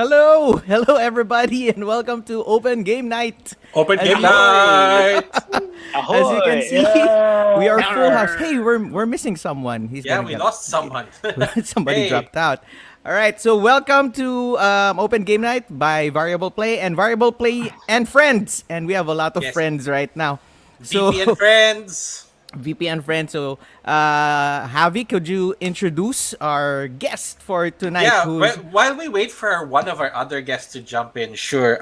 Hello everybody, and welcome to Open Game Night. Open As game you- night. As you can see, we are full house. Hey, we're missing someone. Yeah, we lost someone. Somebody Hey. dropped out. All right, so welcome to Open Game Night by Variable Play and Friends, and we have a lot of Yes. friends right now. So VP and friends. VP and Friends. So Javi, could you introduce our guest for tonight? Yeah, who's- while we wait for one of our other guests to jump in, sure.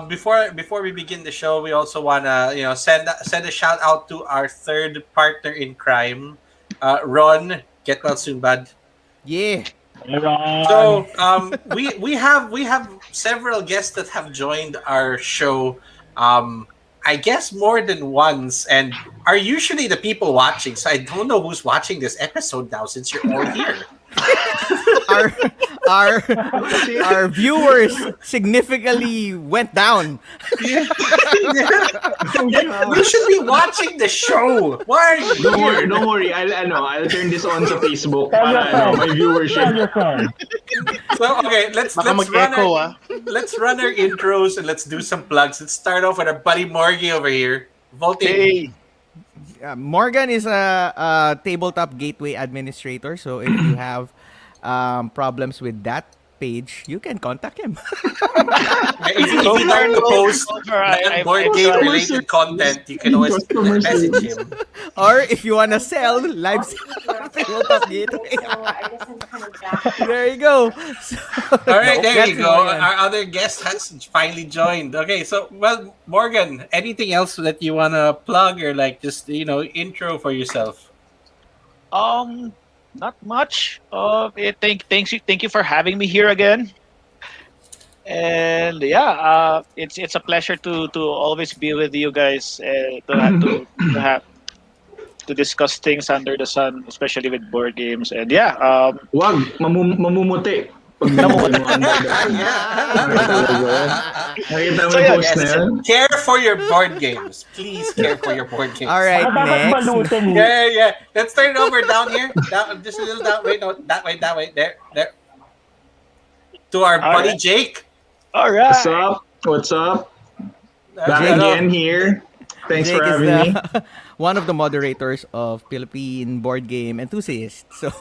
Before we begin the show, we also wanna send a shout out to our third partner in crime, Ron. Get well soon, bud. yeah. So we have several guests that have joined our show. I guess more than once, and are usually the people watching. So I don't know who's watching this episode now, since you're all here. our our viewers significantly went down. You should be watching the show. Why are you Don't here? worry, don't worry. I'll turn this on sa Facebook para my viewership. So okay, let's Baka run mag-echo, let's run our intros and let's do some plugs. Let's start off with our buddy Morgie over here. Volting. Hey, Morgan is a tabletop gateway administrator, so if you have problems with that page, you can contact him. If you like to post board game related content, you can always Customer message service. him. Or if you wanna sell live tabletop gateway, there you go. So, All right, there that's you go. Morgan. Our other guest has finally joined. Okay, so Morgan, anything else that you wanna plug or like just intro for yourself? not much. Thank you for having me here again. And yeah, it's a pleasure to always be with you guys. To discuss things under the sun, especially with board games. And yeah, Wag, mamumuti. Pag Namumuti. Nakita mo So, yung yeah, post na yan? Care for your board games. Please care for your board games. All right, next. Yeah. Let's turn it over down here. Down, just a little that way. No, that way. There. To our All buddy right. Jake. all right. What's up? Back Hello. again here. Thanks Jake for is having me. one of the moderators of Philippine Board Game Enthusiasts. So,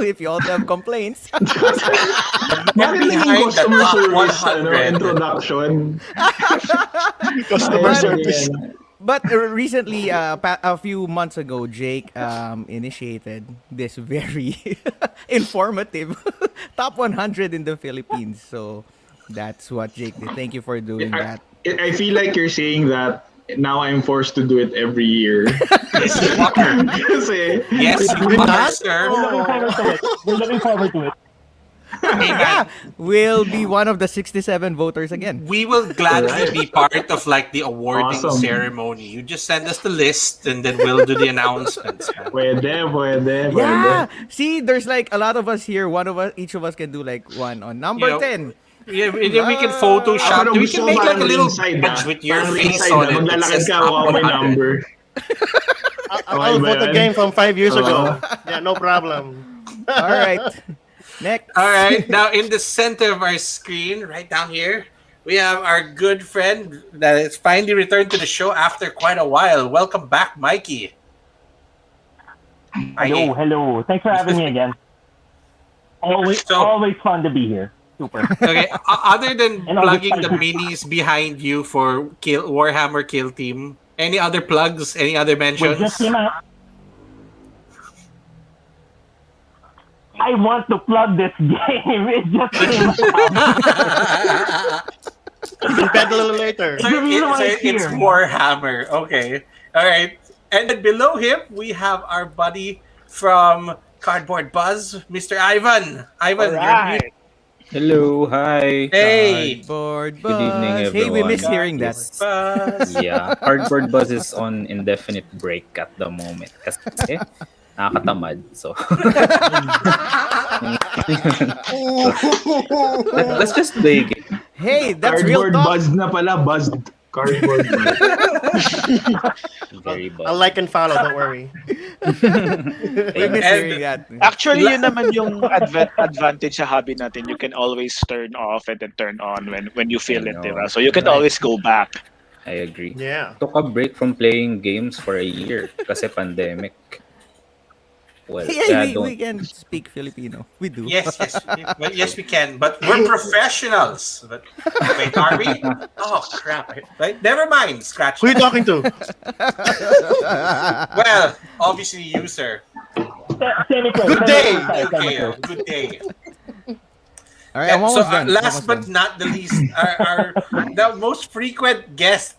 if you also have complaints, Bakit naging behind the customer top service 100. introduction? Customer Ayun, service. yan. but recently, a few months ago, Jake initiated this very informative top 100 in the Philippines. So, that's what Jake did. Thank you for doing that. I feel like you're saying that now I'm forced to do it every year. Yes, you are. Kasi, Yes, you are, sir. We're looking forward to it. Hey, Yeah, man, we'll be one of the 67 voters again. we will gladly be part of like the awarding Awesome. ceremony. You just send us the list and then we'll do the announcements. Man. pwede. Yeah. See, there's like a lot of us here. One of us, each of us can do like one on number You know, 10. Yeah, and then we can Photoshop. Pero We gusto can make ko like a parang little inside, badge with your Parang face inside, on it. It Maglalakad says ka, top ako may 100. number. I'll ba vote yan? again from 5 years ago. Yeah, no problem. All right. Next. All right, now in the center of our screen, right down here, we have our good friend that has finally returned to the show after quite a while. Welcome back, Mikey. Hello. Thanks for having me again. Always So- fun to be here. Super. Okay, other than And all the plugging the spices. minis behind you for Warhammer Kill Team, any other plugs? Any other We mentions? just came out. I want to plug this game. It just came out. You can pedal a little later. So The reason why it's it's here. Warhammer. Okay. All right. And then below him, we have our buddy from Cardboard Buzz, Mr. Ivan. Ivan, All you're right. mute. Hello, hi. Hey. Cardboard Good evening, Buzz. Hey, we everyone. miss hearing that. Buzz. Yeah, Cardboard Buzz is on indefinite break at the moment kasi nakakatamad. So let's just play game. Hey, that's real Cardboard talk. buzzed na pala, buzzed Cardboard man. Very I'll like and follow, don't worry. We miss And- hearing that. Actually, yun naman yung advantage sa hobby natin. You can always turn off and then turn on when you feel I it, know. diba? So you can Right. always go back. I agree. Yeah. Took a break from playing games for a year kasi pandemic. Well, Yeah, yeah, we can speak Filipino. We do. Yes, well, yes, we can, but we're professionals. But wait, are we? Oh crap! Right, never mind. Scratch. Who are you talking to? Well, obviously, you, sir. Senator. Good day. Okay, good day. All right, I'm So, almost done. last Almost but done. not the least, our the most frequent guest,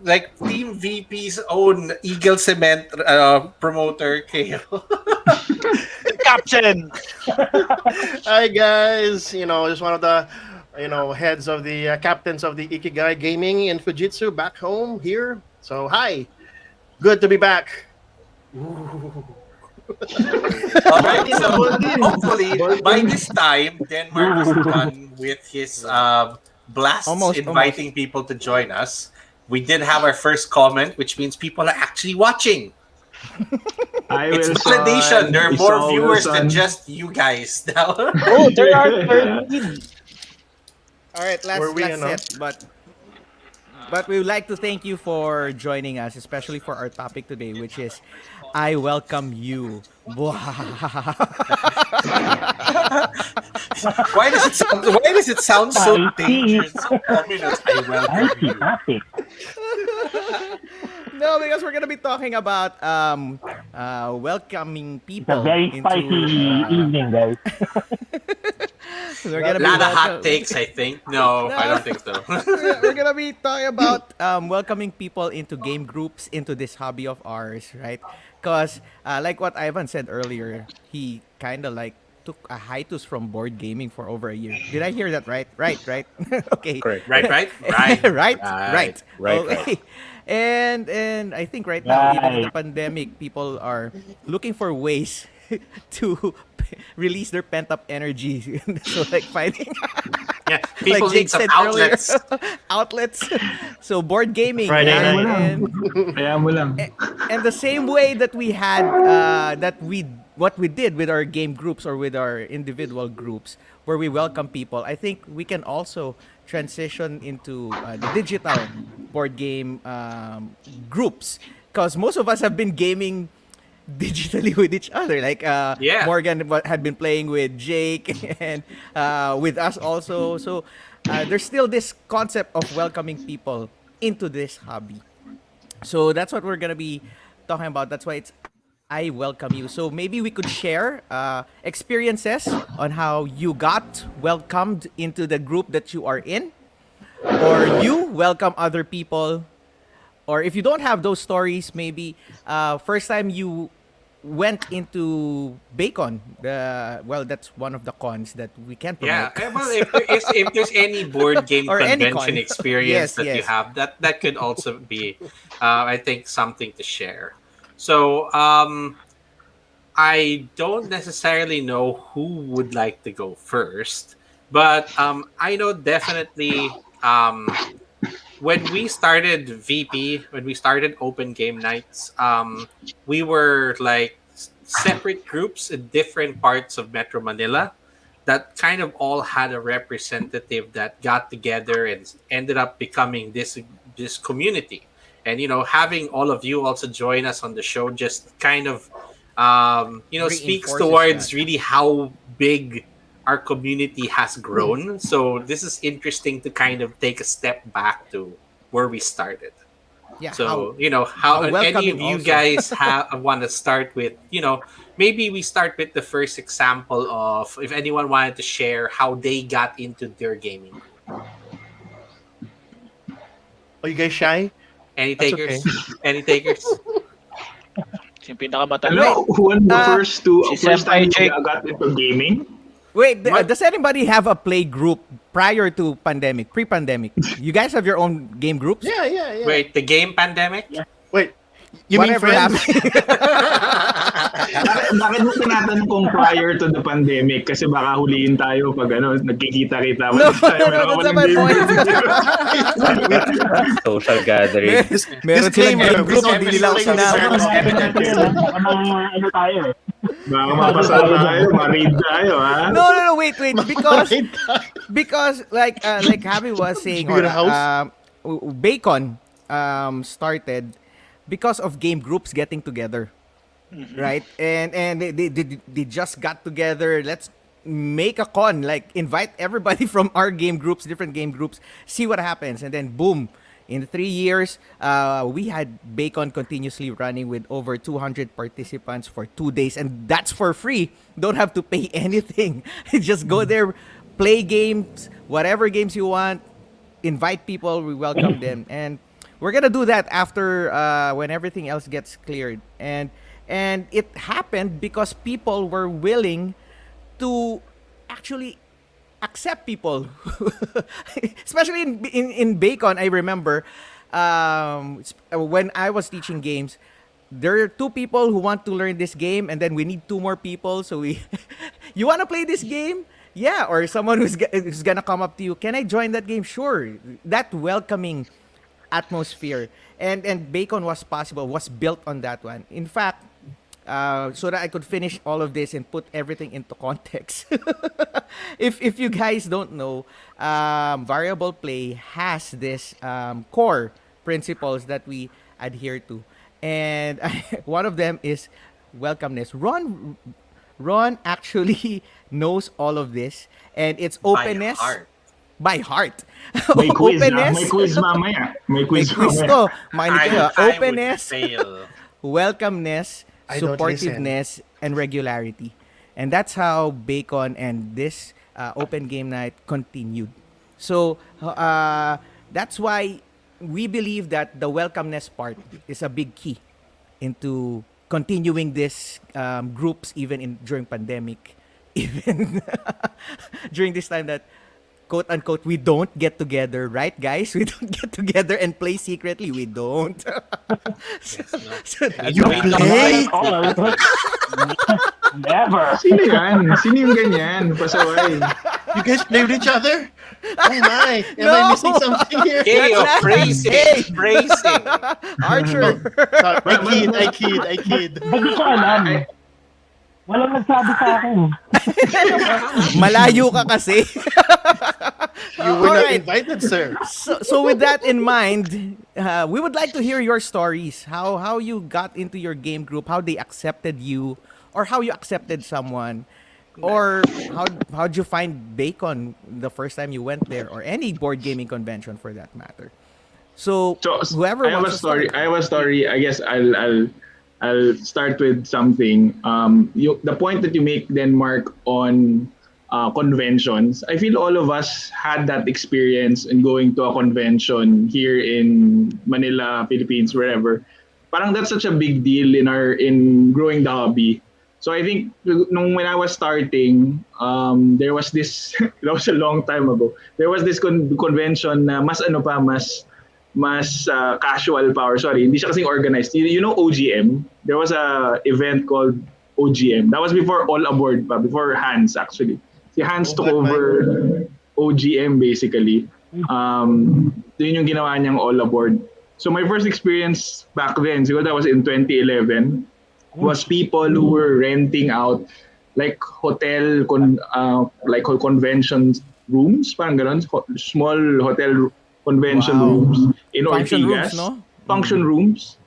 like Team VP's own Eagle Cement promoter, Kale. Captain! Hi guys, just one of the heads of the captains of the Ikigai Gaming in Fujitsu back home here. So hi, good to be back. All right, so hopefully by this time, Denmark is done with his blasts Almost. inviting people to join us. We did have our first comment, which means people are actually watching. I It's will validation. There are son. more Isaw viewers than Wilson. just you guys now. Oh, there are 13. All right, Were we, last set, but we would like to thank you for joining us, especially for our topic today, which is I welcome you. Why does it sound so dangerous, so ominous? I welcome you. Fantastic. No, because we're gonna be talking about welcoming It's people a very into. spicy evening, guys. We're A gonna be lot of hot welcome- takes, I think. No, I don't think so. We're gonna be talking about welcoming people into game groups, into this hobby of ours, right? Because like what Ivan said earlier, he kind of like took a hiatus from board gaming for over a year. Did I hear that right? Right. Okay. Correct. Right. Right. Right. Okay. And I think right now, even with the Right. pandemic, people are looking for ways to release their pent up energy. So like finding Yeah, people like need Jake some said earlier, outlets. outlets. So board gaming, Friday yeah, night. Kaya mo lang. and the same way that we had what we did with our game groups or with our individual groups where we welcome people, I think we can also transition into the digital board game groups, because most of us have been gaming digitally with each other. Like Yeah. Morgan had been playing with Jake and with us also. So there's still this concept of welcoming people into this hobby. So that's what we're gonna be talking about. That's why it's I welcome you. So maybe we could share experiences on how you got welcomed into the group that you are in, or you welcome other people. Or if you don't have those stories, maybe first time you went into Bacon. That's one of the cons that we can't Yeah, promote. well, if there's any board game Or any convention con. experience Yes, that you yes. have, that could also be, I think, something to share. So I don't necessarily know who would like to go first, but I know definitely when we started VP, when we started open game nights, we were like separate groups in different parts of Metro Manila that kind of all had a representative that got together and ended up becoming this community. And having all of you also join us on the show just kind of speaks Reinforces towards that. really how big our community has grown. So this is interesting to kind of take a step back to where we started. Yeah. So how how any welcoming of you also. guys want to start with? Maybe we start with the first example of if anyone wanted to share how they got into their gaming. Oh, you guys shy? Any That's takers? Any takers? Yung pinakamatanda. Hello, who won the first si first time Senpai Jake. you got into gaming? Wait, What? does anybody have a play group prior to pandemic, pre-pandemic? You guys have your own game groups? Yeah. Wait, the game pandemic? Wait, you Whatever mean friends? happened. Bakit mo tinatanong kung prior to the pandemic? Kasi baka huliin tayo pag nagkikita-kita. No, tayo, no, that's not my point. Social gathering. Meron silang Disclaimer, game group, this hindi nila ako episode is sinama. service evidence. Ano tayo eh. Baka mapasal tayo, ma-raid tayo, ha? No, wait. Because like Javi was saying, or, Bacon started because of game groups getting together, right? And they just got together. Let's make a con, like invite everybody from our game groups, different game groups, see what happens, and then boom. In 3 years, we had Bacon continuously running with over 200 participants for 2 days, and that's for free. Don't have to pay anything. Just go there, play games, whatever games you want, invite people, we welcome them, and we're gonna do that after when everything else gets cleared. And it happened because people were willing to actually accept people, especially in Bacon. I remember when I was teaching games, there are 2 people who want to learn this game, and then we need 2 more people. So you want to play this game? Yeah, or someone who's gonna come up to you. Can I join that game? Sure. That welcoming atmosphere, and Bacon was built on that one. In fact, so that I could finish all of this and put everything into context. If you guys don't know, variable play has this core principles that we adhere to, and one of them is welcomeness. Ron actually knows all of this, and it's openness. By heart. May quiz, Openness. may quiz mamaya. May quiz mamaya. to. Makinig kayo. I would Openness, fail. welcomeness, I don't supportiveness, and regularity. And that's how Bacon and this open game night continued. So that's why we believe that the welcomeness part is a big key into continuing this groups even during pandemic, even during this time that quote unquote we don't get together, right guys? We don't get together and play secretly. We don't. so that's You play? Never. Sino yan? Sino yung ganyan? Pasaway. You guys play with each other? Oh my! Am I missing something here? Hey, That's not- phrasing. Phrasing. Archer. Sorry, I kid. Hindi ko alam. Walang nagsabi sa akin. Malayo ka kasi. You were not Alright. invited, sir. So with that in mind, we would like to hear your stories. How you got into your game group, how they accepted you, or how you accepted someone, or how'd you find Bacon the first time you went there, or any board gaming convention for that matter. So whoever I have a wants to story. start. I have a story. I guess I'll start with something. The point that you make, then, Mark, on conventions. I feel all of us had that experience in going to a convention here in Manila, Philippines, wherever. Parang that's such a big deal in growing the hobby. So I think when I was starting, there was this. That was a long time ago. There was this convention na mas casual power. Sorry, hindi siya kasing organized. You know OGM? There was a event called OGM. That was before All Aboard pa, before Hans actually. Si Hans took over OGM basically. Yun yung ginawa niyang All Aboard. So my first experience back then, siguro that was in 2011, was people who were renting out like convention rooms, parang ganun, small hotel convention rooms in Function Ortigas. rooms, no? Function rooms.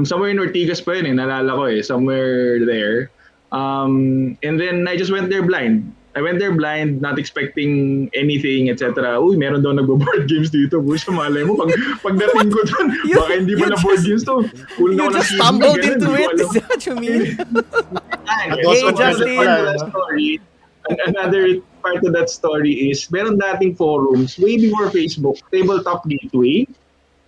Somewhere in Ortigas pa yun naalala ko somewhere there. And then I just went there blind. Not expecting anything, etc. Uy, meron daw nagbo-board games dito. Uy, sa malay mo, pagdating ko doon, baka hindi pala board games to. Cool You na just stumbled into it. Is that what you mean? Story. Another part of that story is, meron dating forums, way before Facebook, Tabletop Gateway.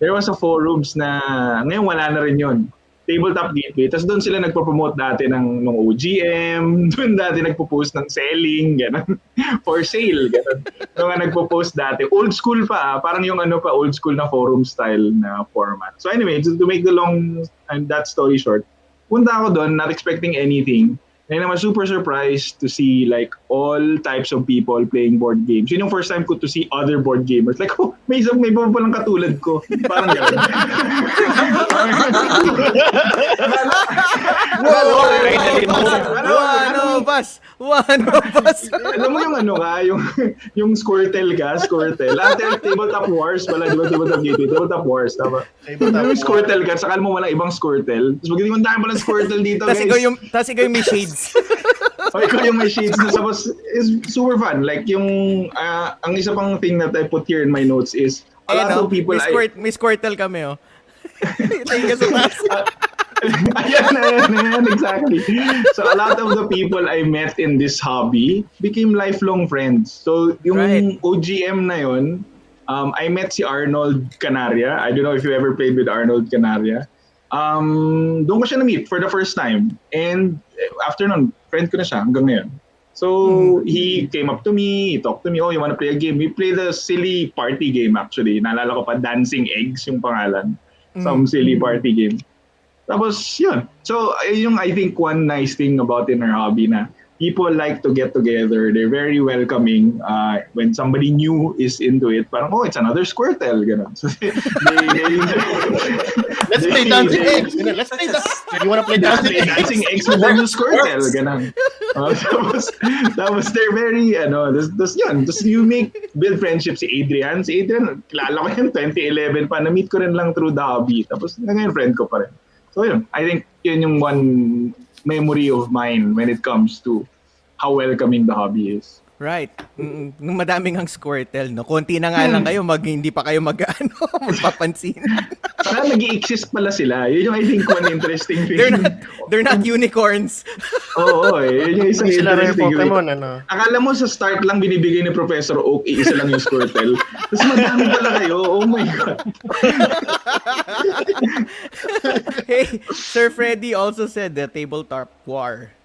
There was a forums na, ngayon wala na rin yun. Tabletop Gateway. Tapos doon sila nagpo-promote dati ng OGM, doon dati nagpo-post ng selling, gano'n. For sale, gano'n. Doon nga nagpo-post dati. Old school pa, parang yung old school na forum style na format. So anyway, to make the long and that story short, punta ako doon, not expecting anything. And I was super surprised to see like all types of people playing board games. Yun yung first time ko to see other board gamers. Like, oh, may iba palang katulad ko. Parang gano'n. One of us. Alam mo yung ano ka, yung Squirtle ka, Squirtle. Tabletop Wars pala, di ba? Tabletop Wars, tama? Yung Squirtle ka, sakal mo walang ibang Squirtle. Tapos magaling mo dahil palang Squirtle dito, guys. Tapos ikaw yung may shades. Ikaw yung may shades na tapos is super fun. Like yung, ang isa pang thing that I put here in my notes is, a lot of people... May Squirtle kami, oh. Tayo ka sa taas. Ayan, exactly. So a lot of the people I met in this hobby became lifelong friends. So yung OGM na yun, I met si Arnold Canaria. I don't know if you ever played with Arnold Canaria. Doon ko siya na-meet for the first time. And after nun, friend ko na siya hanggang ngayon. So he came up to me, he talked to me, oh, you wanna play a game? We played a silly party game actually. Naalala ko pa, Dancing Eggs yung pangalan. Some silly party game. Tapos, yun. So, yung I think one nice thing about in our hobby na people like to get together. They're very welcoming. When somebody new is into it, parang, oh, it's another Squirtle. Ganun. So, let's play Dancing Eggs. Let's play you wanna play Dancing Eggs? Dancing Eggs with the new Squirtle. Ganun. Tapos they're very, tapos yun. Tapos you build friendships. Si Adrian, kilala ko yun, 2011 pa. Na-meet ko rin lang through the hobby. Tapos ngayon friend ko pa rin. So yun, I think yun yung one memory of mine when it comes to how welcoming the hobby is. Right. Nung madaming ang Squirtle, no? Konti na nga lang kayo, hindi pa kayo magpapansin. Parang nag-i-exist pala sila. Yun yung I think one interesting thing. They're not unicorns. Oo, yun yung isang Sila rin interesting thing. Pokemon, ano? Akala mo sa start lang binibigay ni Professor Oak, isa lang yung Squirtle. Tapos madami pala kayo. Oh my God. Hey, Sir Freddy also said the tabletop war.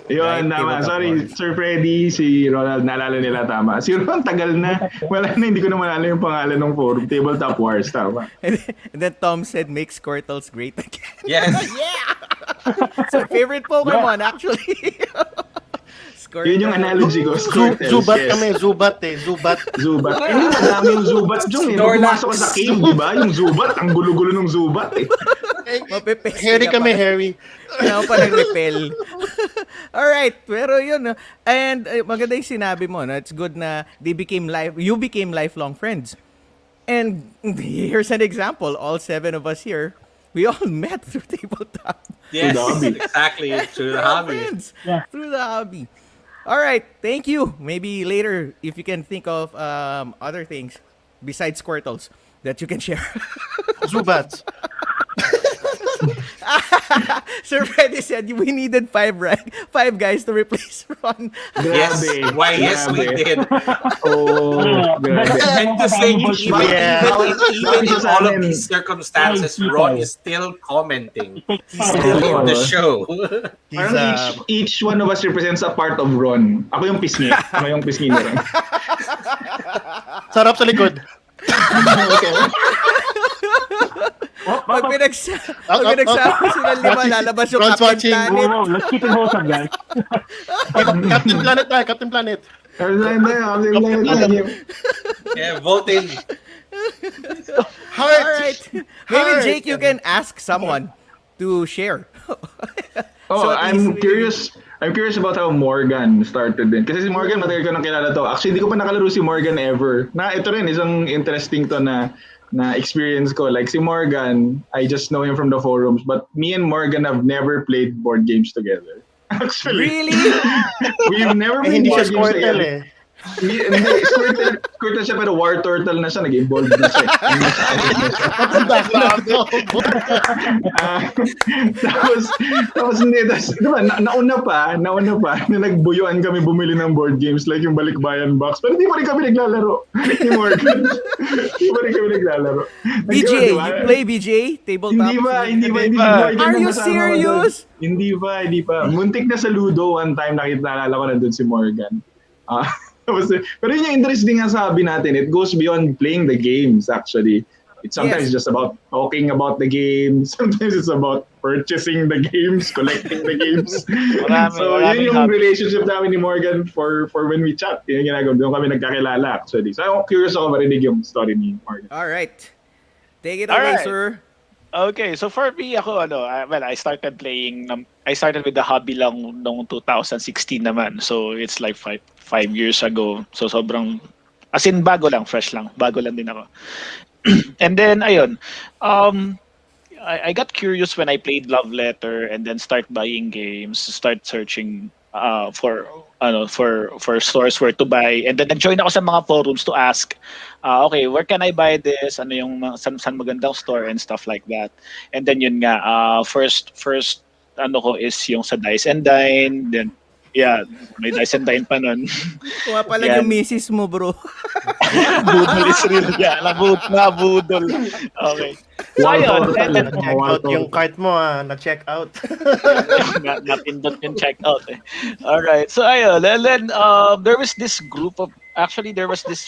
Yun, tama. Sorry, Sir Freddy, si Ronald, naalala nila, tama. Si Ron, tagal na. Wala na, hindi ko na maalala yung pangalan ng forum. Tabletop Wars, tama. And then Tom said, make Squirtles great again. Yes. Yeah! It's my favorite Pokemon, actually. Squirtle. Yun yung analogy ko. Squirtles, Zubat yes. kami, Zubat eh. Zubat. Hindi madami yung Zubat dyan eh. Pumasok ka sa cave, di ba? Yung Zubat, ang gulo-gulo ng Zubat eh. Harry kami, Harry. Kaya pa nag-repel. Alright, pero yun. No? And maganda yung sinabi mo. No? It's good na you became lifelong friends. And here's an example. All 7 of us here, we all met through tabletop. Yes, exactly. Through the hobby. Friends, through the hobby. Alright, thank you. Maybe later, if you can think of other things besides Squirtles that you can share. Zubats. Sir Freddy said we needed 5 guys to replace Ron. Yes, why? Yes, we did. Oh, grabe. And to say, even in all of these circumstances, Ron is still commenting. He's still in the show. Parang each one of us represents a part of Ron. Ako yung pisngi. Ako yung pisngi ni Ron. Sarap sa likod. Okay. Pag pinagsama sila 5, lalabas yung Ron's Captain watching. Planet. Whoa, let's keep it wholesome, guys. Captain Planet tayo, Captain Planet. Yeah, voting. Heart. Alright. Maybe Jake, you can ask someone to share. Oh, I'm curious about how Morgan started din. Kasi si Morgan, matagal ko nang kilala to. Actually, hindi ko pa nakalaro si Morgan ever. Ito rin, isang interesting to na experience ko. Like si Morgan, I just know him from the forums. But me and Morgan have never played board games together. Actually. Really? We've never played Hindi board siya games Squirtle together. eh. Hindi, Squirtle siya pero War Turtle na siya, nag-evolve na siya. Tapos hindi, diba, nauna pa, na nagbuyuan kami bumili ng board games like yung Balikbayan box, pero hindi pa rin kami naglalaro ni Morgan. Hindi pa rin kami naglalaro. BJ, you play BJ? Tabletop? Hindi ba. Are you serious? Hindi pa. Muntik na sa Ludo one time, naalala ko nandun si Morgan. Pero yun yung interesting nga sabi natin, it goes beyond playing the games actually. It's sometimes Yes. just about talking about the game. Sometimes it's about purchasing the games, collecting the games. So yun maraming yung hobby. relationship namin ni Morgan for when we chat. Yun yung ginagawa. Doon kami nagkakilala actually. So I'm curious ako marinig yung story ni Morgan. All right. Take it All away, right. sir. Okay, so for me, I started playing, I started with the hobby lang noong 2016 naman. So it's like five years ago. So sobrang, as in bago lang, fresh lang. Bago lang din ako. And then, ayun, I got curious when I played Love Letter and then start buying games, start searching for stores where to buy, and then nag-join ako sa mga forums to ask, okay, where can I buy this? Ano yung saan magandang store and stuff like that. And then yun nga, first ano ko is yung sa Dice and Dine, then yeah, may Dice and Dine pa nun. Kuha pala Yan. yung misis mo, bro. Budol is real. Yeah, nabudol. Okay. So ayun, and then Na-check out yung cart mo, na-check out. napindot yung checkout eh. Alright, so ayun, and then there was this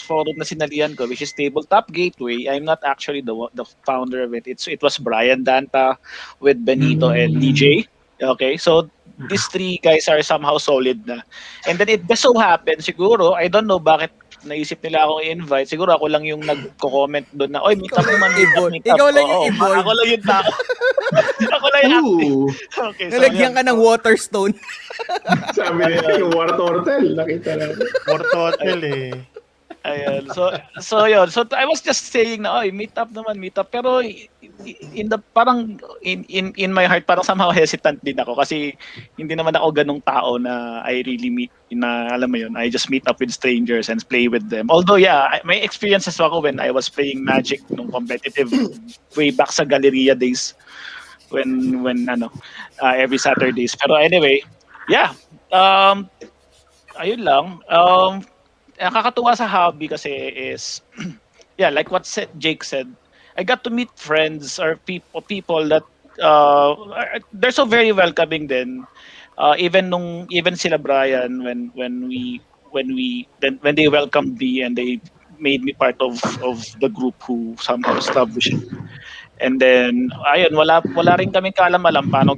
forum na sinalihan ko, which is Tabletop Gateway. I'm not actually the founder of it. It was Brian Danta with Benito and DJ. Okay, so these three guys are somehow solid na. And then it just so happened, siguro, I don't know bakit naisip nila akong i-invite. Siguro ako lang yung nagko-comment doon na, oy, meet up naman, meet up. Ikaw lang yung Oo, involved. ako lang yung tao. Ako lang yung active. Ooh, Okay, so Nalagyan yun. ka ng Waterstone. sabi niya yung Wartortel. Nakita natin. Porto Hotel eh. Ayun. So yun. So I was just saying na, oy, meet up. Pero in my heart, parang somehow hesitant din ako kasi hindi naman ako ganung tao na I really meet, na alam mo yun, I just meet up with strangers and play with them. Although yeah, may experiences ako when I was playing Magic nung competitive way back sa Galleria days when every Saturdays. Pero anyway, yeah. Ayun lang. Nakakatuwa sa hobby kasi is yeah, like what Jake said, I got to meet friends or people that they're so very welcoming then. Even sila Brian when they welcomed me and they made me part of the group who somehow established it. And then ayun, wala rin kaming kaalam-alam paano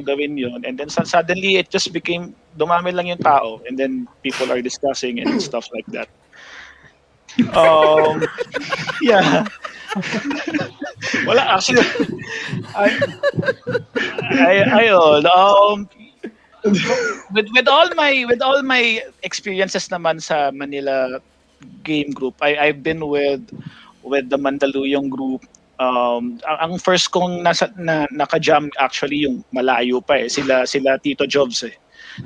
gawin yun, and then suddenly it just became, dumami lang yung tao and then people are discussing and stuff like that. Yeah. Wala actually. Ayun. With all my experiences naman sa Manila game group, I've been with the Mandaluyong group. Ang first kong naka-jam actually yung malayo pa eh, sila Tito Jobs eh,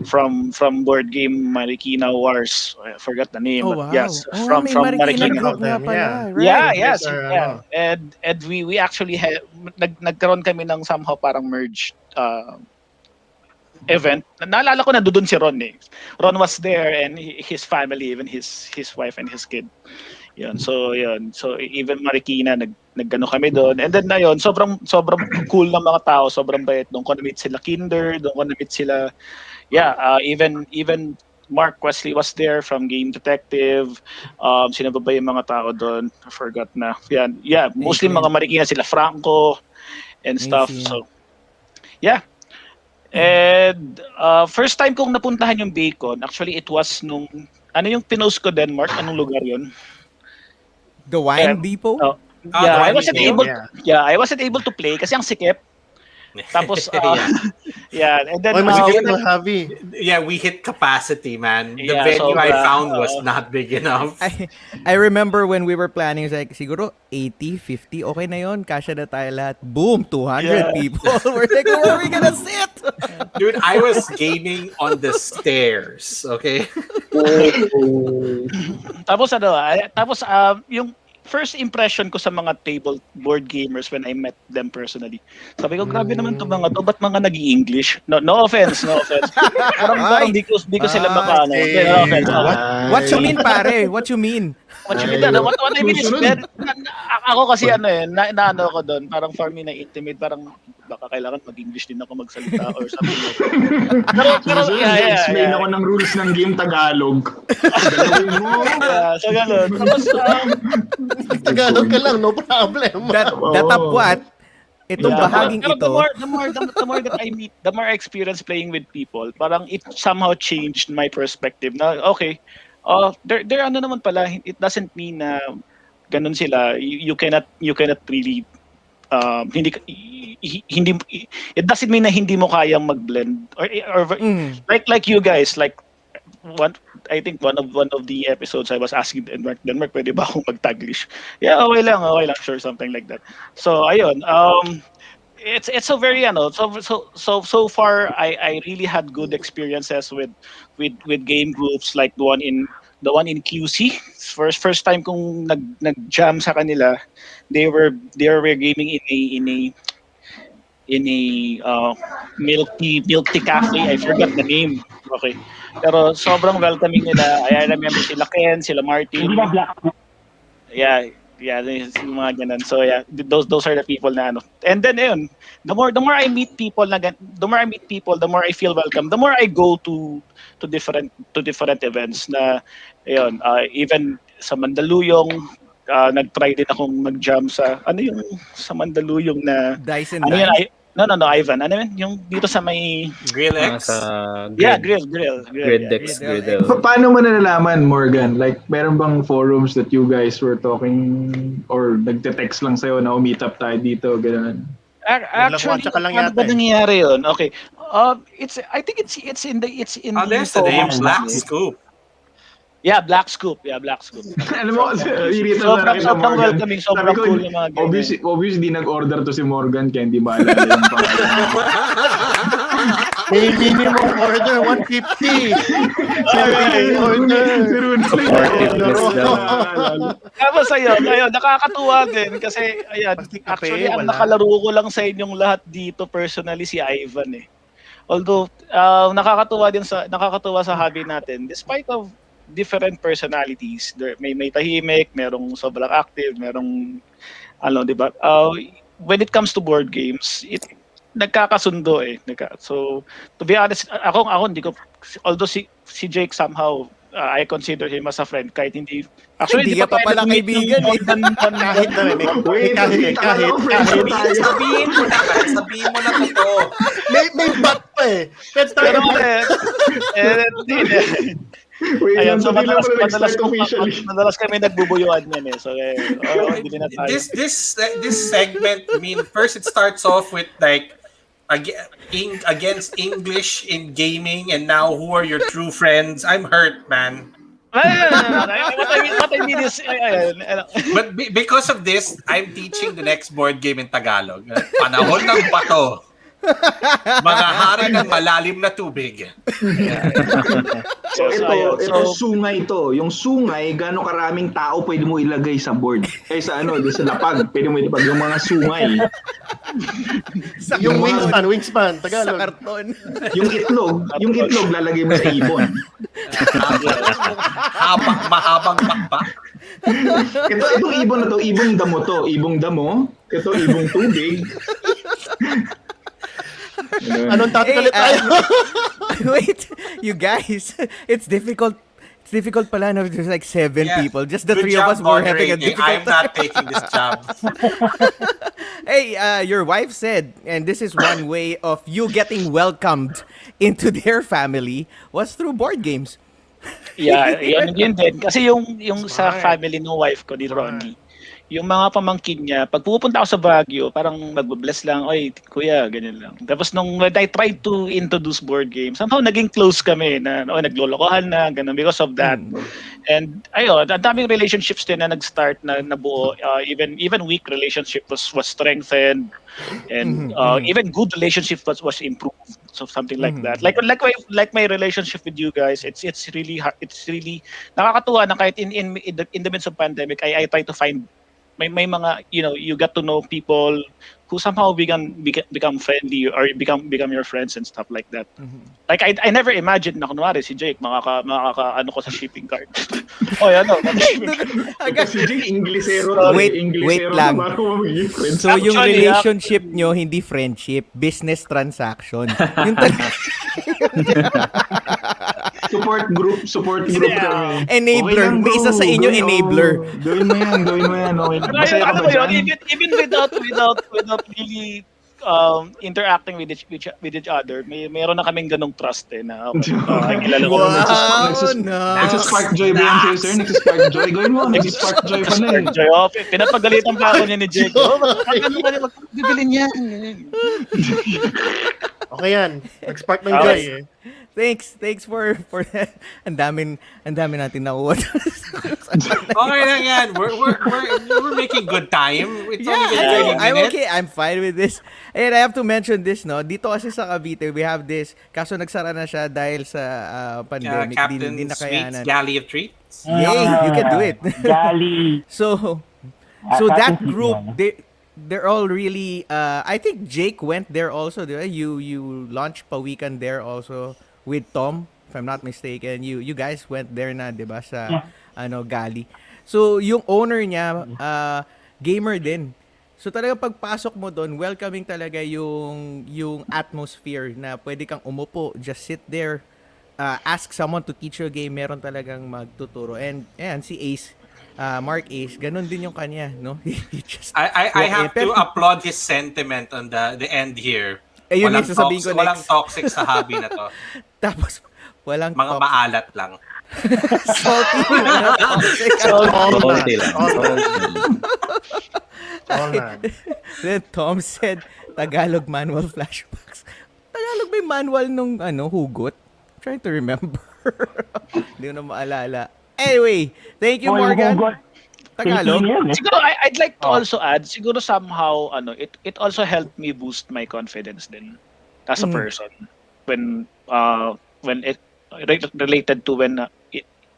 from Board Game Marikina Wars. I forgot the name. Oh, But wow. yes, Oh, from may Marikina Marikina. group nga pala, Yeah. right? Yeah, Yes, yes, sir, yeah. And we actually nagkaroon kami ng somehow parang merge event. Naalala ko na doon si Ron eh. Ron was there and his family, even his wife and his kid. Yun. So even Marikina naggano kami doon. And then na yun, sobrang cool ng mga tao, sobrang bait. Doon ko na-meet sila Kinder, doon ko na-meet sila even Mark Wesley was there from Game Detective. Sino ba yung mga tao doon? I forgot na. Yan. Yeah, mostly mga Marikina, sila Franco and stuff. Amazing. So yeah. And first time kong napuntahan yung Bacon, actually it was nung yung pinost ko, Denmark, anong lugar yun? The Wine Depot? Oh, Ah, yeah, the I Wine wasn't Depot, able I wasn't able to play kasi ang sikip. Tapos yeah, and then Oy, mas we- higit mo, Javi. Yeah, we hit capacity, man. The Yeah, venue I sobra. found was not big enough. I remember when we were planning, it's like, siguro 80, 50, okay na yun. Kasya na tayo lahat. Boom, 200 Yeah. people. We're like, where are we gonna sit? Dude, I was gaming on the stairs, okay? tapos yung first impression ko sa mga table board gamers when I met them personally. Sabi ko, grabe naman to mga to, ba't mga nag-i-English? No offense. Parang di ko sila makano. okay. No offense. What you mean, pare? What you mean? What you mean? What I mean is, ako kasi naano ko doon, parang for me na intimate, parang baka kailangan mag-English din ako magsalita or something like that. Pero explain ako ng rules ng game Tagalog. Galawin mo. So gano'n. Tapos, Tagalog ka lang, no problem. Datapwat, itong bahaging pero ito, the more that I meet, the more I experience playing with people, parang it somehow changed my perspective na, okay, there ano naman pala, it doesn't mean na ganun sila. You cannot really hindi it doesn't mean na hindi mo kayang mag-blend or like you guys, like I think one of the episodes I was asking Denmark, pwede ba akong mag-Taglish? Yeah, okay lang, sure, something like that. So ayun, it's a very so far I really had good experiences with game groups, like the one in QC. First time kong nag-jam sa kanila. They were gaming in a milk tea cafe. I forgot the name. Okay. Pero sobrang welcoming nila. I remember sila Ken, sila Martin. Hindi na black. Yeah, yung mga ganun. So yeah, those are the people na ano. And then ayun, the more I meet people, the more I feel welcome. The more I go to different events na ayun, even sa Mandaluyong, nag-try din akong mag-jam sa sa Mandaluyong na Dice and ano Dice. yun, No, Ivan. Ano yun? Yung dito sa may Grill X? Grill. Grid X, Griddle. Paano mo nalalaman, Morgan? Like, meron bang forums that you guys were talking or nagte-text lang sa'yo na meet up tayo dito, gano'n? Actually, Tsaka lang paano yata ba nangyayari yun? Okay. I think it's in There's the name Black Scoop. Yeah, Black Scoop. Alam mo, irita na rin Sobrang Morgan. welcoming, sobrang cool yung mga ganyan. Obviously, di nag-order to si Morgan kaya hindi maalala yung pangalan. May minimum order, 150. Tapos ayun, nakakatuwa din kasi actually ang nakalaro ko lang sa inyong lahat dito personally si Ivan eh. Although nakakatuwa sa hobby natin despite of different personalities. May tahimik, merong sobrang active, merong di ba? When it comes to board games, nagkakasundo eh. So to be honest, ako hindi ko, although si Jake somehow I consider him as a friend kahit hindi actually hindi pa pala kaibigan eh. Kahit Sabihin mo na totoo. may bat pa eh. Let's start. Pero ayun, so madalas kami nagbubuyuan yan eh. So hindi na tayo. This segment, I mean, first it starts off with like against English in gaming, and now who are your true friends? I'm hurt, man. What I mean is, But because of this, I'm teaching the next board game in Tagalog. Panahon ng bato. Mga hari ng malalim na tubig. So ito sungay to. Yung sungay, gaano karaming tao pwede mo ilagay sa board? Sa sa lapag, pwede mo ilapag yung mga sungay. Yung wingspan, Tagalog. Sa karton. Yung itlog lalagay mo sa ibon. Mahabang pakpak. Itong ibon na to, ibong damo. Ito, ibong tubig. Anong topic ulit tayo? Wait, you guys, it's difficult pala na there's like 7 people. Just the Good 3 of us were having a moderating. difficult I'm not taking this job. Hey, your wife said, and this is one way of you getting welcomed into their family was through board games. yeah, yun din. Kasi yung sa family ng wife ko, ni Ronnie, yung mga pamangkin niya, pag pupunta ako sa Baguio, parang magbe-bless lang, oy, kuya, ganyan lang. Tapos nung when I tried to introduce board games, somehow naging close kami na naglolokohan na, ganun, because of that. And ayun, ang daming relationships din na nag-start na nabuo. Even weak relationship was strengthened, and even good relationship was improved. So something like that. Like my relationship with you guys, it's really nakakatuwa na kahit in the midst of pandemic, I try to find may mga, you get to know people who somehow become friendly or become your friends and stuff like that. Like I never imagined na kunwari si Jake makaka ano ko sa shipping cart. Oh, yan no. Si Jake, Inglesero. Wait lang. So yung Actually, relationship nyo, hindi friendship, business transaction. Yung Support group kami. enabler. Okay lang, May isa bro. sa inyo, Gawin, enabler. Gawin mo yan. Okay lang. Masaya ka Ano ba yun, dyan? even without really interacting with each other, mayroon na kaming ganong trust na kilala ko. Wow, Nagsaspark joy ba yan sa'yo, sir? Nagsaspark joy? Gawin mo, nagsaspark joy pa na eh. Joy, pinapagalitan pa ako niya ni Jake. Bibilin niya. Okay yan. Nag-spark ng joy eh. Thanks for that. Ang dami natin nakuha. Okay lang yan. We're making good time. It's only been 30 I'm minutes. okay. I'm fine with this. And I have to mention this, no? Dito kasi sa Cavite, we have this. Kaso nagsara na siya dahil sa pandemic. Captain Di Sweets, nakayanan. Galley of Treats. Yay, you can do it. Gali. So that group, they're all really. I think Jake went there also. Diba? You launched Pawikan there also with Tom, if I'm not mistaken. You guys went there na, diba, sa Gali. So yung owner niya, gamer din. So talaga pagpasok mo doon, welcoming talaga yung atmosphere na pwede kang umupo, just sit there, ask someone to teach you a game, meron talagang magtuturo. And si Ace, Mark Ace, ganun din yung kanya, no? I have to applaud his sentiment on the end here. Yun yung sasabihin ko Walang next. toxic sa hobby na to. Tapos, walang Mga maalat lang. salty. Salty lang. Then Tom said, Tagalog manual flashbacks. Tagalog may manual nung hugot? I'm trying to remember. Hindi ko na maalala. Anyway, thank you, Morgan. Tagalog? Siguro I'd like to also add, siguro somehow it also helped me boost my confidence din as a person when it related to when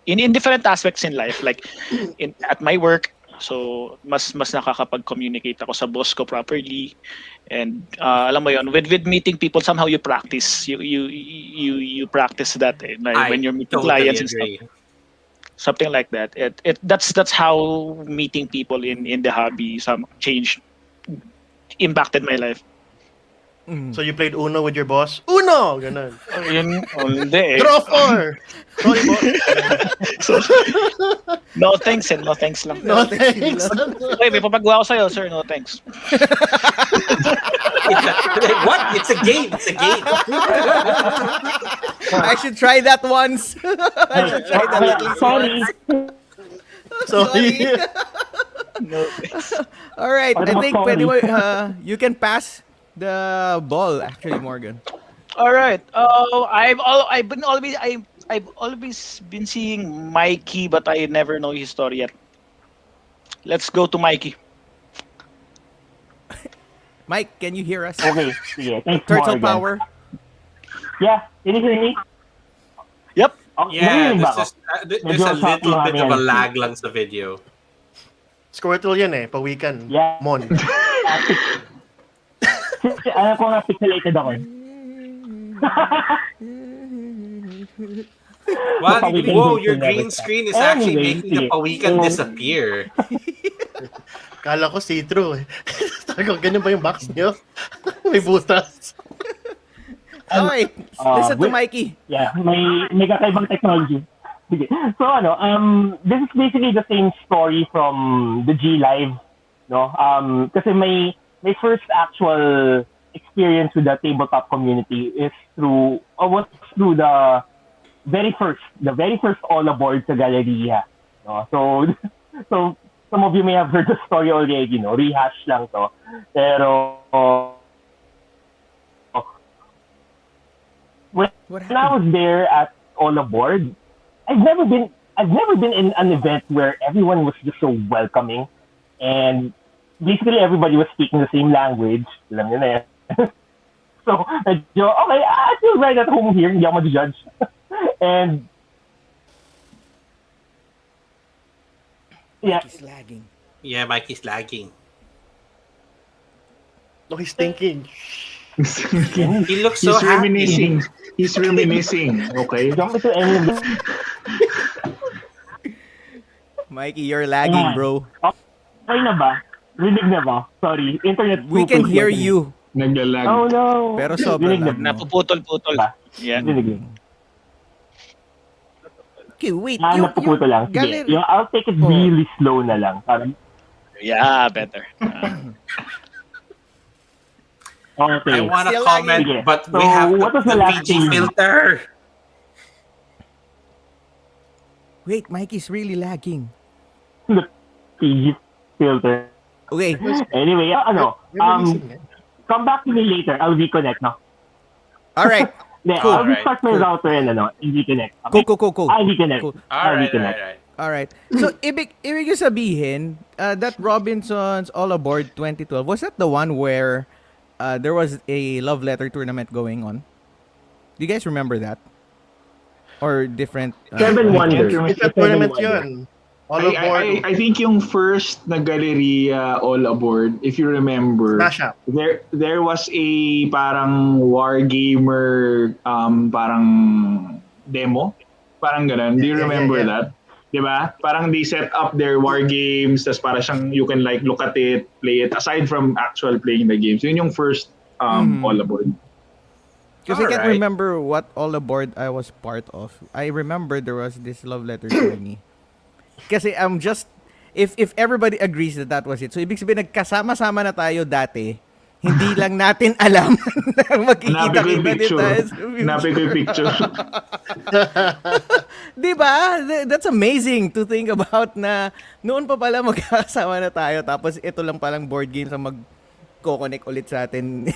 in different aspects in life, like at my work. So mas nakakapag-communicate ako sa boss ko properly, and alam mo yon, with meeting people, somehow you practice you practice that when you're meeting clients and stuff. Something like that. That's how meeting people in the hobby impacted my life. So you played Uno with your boss? Uno! Ganun. Hindi eh. Draw 4! Sorry, boss. No thanks and no thanks lang. No thanks. Okay, may papagawa ko sa'yo, sir. No thanks. What? It's a game. I should try that once. I should try that at least Sorry. once. Sorry. No thanks. All right, I think Sorry. you can pass the ball, actually, Morgan. All right. I've always been seeing Mikey, but I never know his story yet. Let's go to Mikey. Mike, can you hear us? Okay, sige. Thanks, Turtle Morgan. power. Yeah, can you hear me? Yep. Oh, Yeah, narinig ba ako? there's a little bit of a lag lang sa video. Squirtle yan eh, pawikan. Yeah. Mon. Alam ko nga, pixelated ako eh. What? Pawikan Whoa, din your siya green never screen is stop. actually Anyway, making the sige. pawikan disappear. Kala ko see-through eh. Talagang ganyan ba yung box niyo? May butas. Okay, listen to wait. Mikey. Yeah, may kakaibang technology. Sige. So this is basically the same story from the G Live, no? Kasi my first actual experience with the tabletop community is through the very first all aboard sa Galleria, no? So some of you may have heard the story already, no? Rehash lang to. Pero when I was there at All Aboard, I've never been in an event where everyone was just so welcoming, and basically everybody was speaking the same language. Alam niyo na yan. So, okay, I feel right at home here. Hindi ako ma-judge. And yeah, He's lagging. Yeah, Mikey's lagging. No, he's thinking. He looks so He's happy. reminiscing. He's reminiscing. Okay. Jump into any of the... Mikey, you're lagging, bro. Okay na ba? Rinig na ba? Sorry, internet. We can throughput hear natin. you. Naglalag. Oh no. Pero sobra Rinig na lang. ba? Napuputol-putol. Yeah. Rinig na. Okay, wait. Napuputol lang. Sige, galing- yung I'll take it really slow na lang. Parang, Yeah, better. okay. I want to Still comment, lagging. but we So, have what was the the last PG thing? filter. Wait, Mikey's really lagging. The PG filter. Okay. Anyway, Reminiscing, eh? come back to me later. I'll reconnect, no? All right. Then, Cool. I'll Alright, restart my cool. router and reconnect. Okay? Cool. I'll reconnect. Cool. I'll Alright, reconnect. alright. All right. So, ibig yung sabihin, that Robinson's All Aboard 2012, was that the one where there was a love letter tournament going on? Do you guys remember that? Or different? 7 Wonders. It's a tournament yun. All aboard. I think yung first na Galleria All Aboard, if you remember, Smash up. there was a parang Wargamer parang demo. Parang ganun. Do you Yeah, remember yeah. that? Diba? Parang they set up their war games, tas para siyang you can like look at it, play it, aside from actual playing the games. Yun yung first All Aboard. Because I can't Alright. remember what All Aboard I was part of. I remember there was this love letter journey. Kasi I'm just, if everybody agrees that that was it, so ibig sabihin nagkasama-sama na tayo dati, hindi lang natin alam na Hanapin ko yung magkikita-kita din picture. tayo sa future. Hanapin ko yung picture. Diba? That's amazing to think about na noon pa pala magkasama na tayo tapos ito lang palang board games ang mag-connect ulit sa atin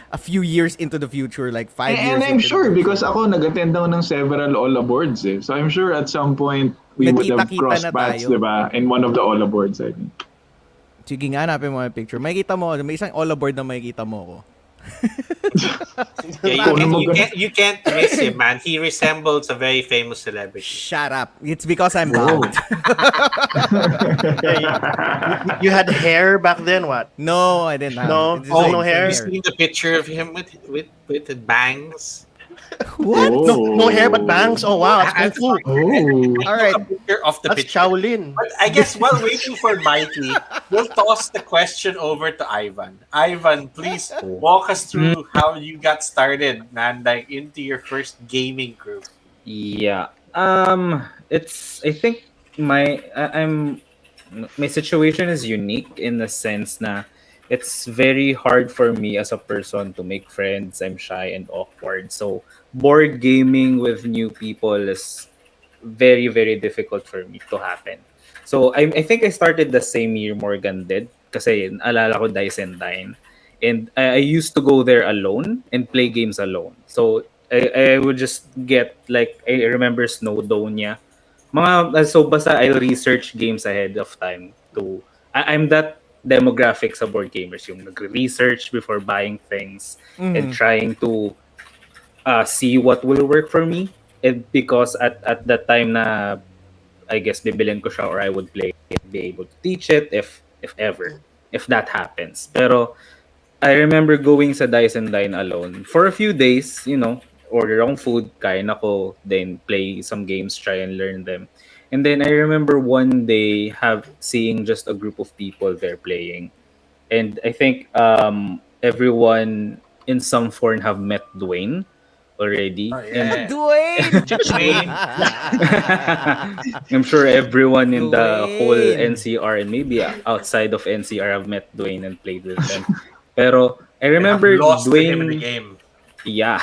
a few years into the future, like 5 years And I'm into the sure future. because ako nag-attend ako ng several All Aboards eh. So I'm sure at some point we would have Nagkita-kita crossed na paths, tayo. diba? In one of the All Aboards, I think. Sige nga, hanapin mo yung picture. Makikita mo, may isang all aboard na makikita mo ko. Yeah, you can't miss him, man. He resembles a very famous celebrity. Shut up. It's because I'm Whoa. bald. You had hair back then, what? No, I didn't have. No? It's Oh, like no hair? Have you seen the picture of him with the bangs? What? No hair but bangs? Oh, wow. That's kung fu. Oh. All right. A picture of the That's picture. Shaolin. But I guess while waiting for Mikey, we'll toss the question over to Ivan. Ivan, please walk us through how you got started, man, like into your first gaming group. Yeah. It's I think I'm my situation is unique in the sense na it's very hard for me as a person to make friends. I'm shy and awkward. So board gaming with new people is very, very difficult for me to happen. So I think I started the same year Morgan did. Kasi alala ko Dice and Dine. And I used to go there alone and play games alone. So I would just get like I remember Snowdonia. So basta I'll research games ahead of time to I'm that demographic sa board gamers yung nagre-research before buying things and trying to see what will work for me. And because at that time na I guess bibilin ko siya or I would play it, be able to teach it if ever, if that happens. Pero I remember going sa Dice and Dine alone for a few days, order akong food, kain ako, then play some games, try and learn them. And then I remember one day seeing just a group of people there playing. And I think everyone in some form have met Dwayne already. Oh, yeah. Dwayne! I'm sure everyone in the whole Dwayne. NCR and maybe outside of NCR have met Dwayne and played with them. Pero I remember I've lost to him in the Dwayne. game. Yeah.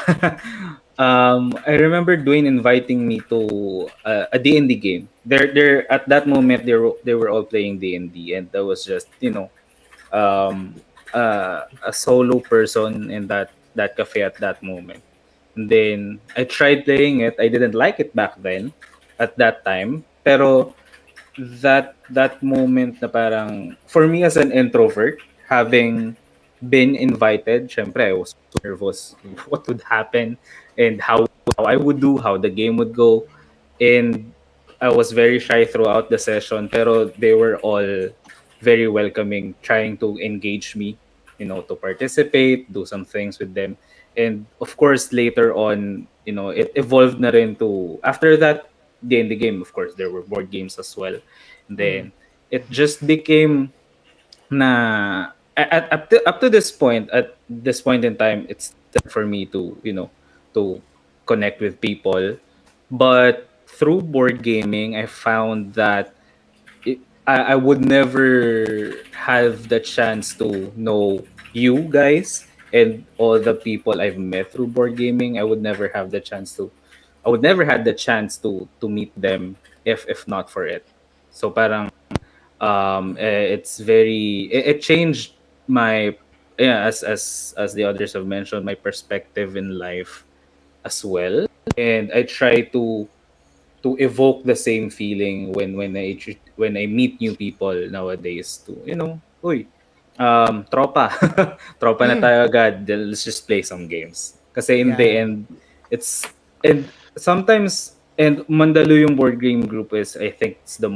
I remember Dwayne inviting me to a D&D game. They're at that moment they were all playing D&D and that was just, a solo person in that cafe at that moment. And then I tried playing it. I didn't like it back then at that time. Pero that moment na parang for me as an introvert having been invited, syempre I was so nervous what would happen and how I would do, how the game would go. And I was very shy throughout the session, pero they were all very welcoming, trying to engage me, to participate, do some things with them. And of course, later on, it evolved na rin to, after that D&D game, of course, there were board games as well. And then it just became na up to this point in time, it's time for me to to connect with people. But through board gaming, I found that I would never have the chance to know you guys and all the people I've met through board gaming. I would never had the chance to meet them if not for it. So parang it's very it changed my, yeah, as the others have mentioned, my perspective in life as well. And I try to evoke the same feeling when I meet new people nowadays, to uy, tropa. Tropa na tayo agad. Then let's just play some games, kasi in the Yeah. end it's and sometimes, and Mandaluyong board game group is, I think, it's the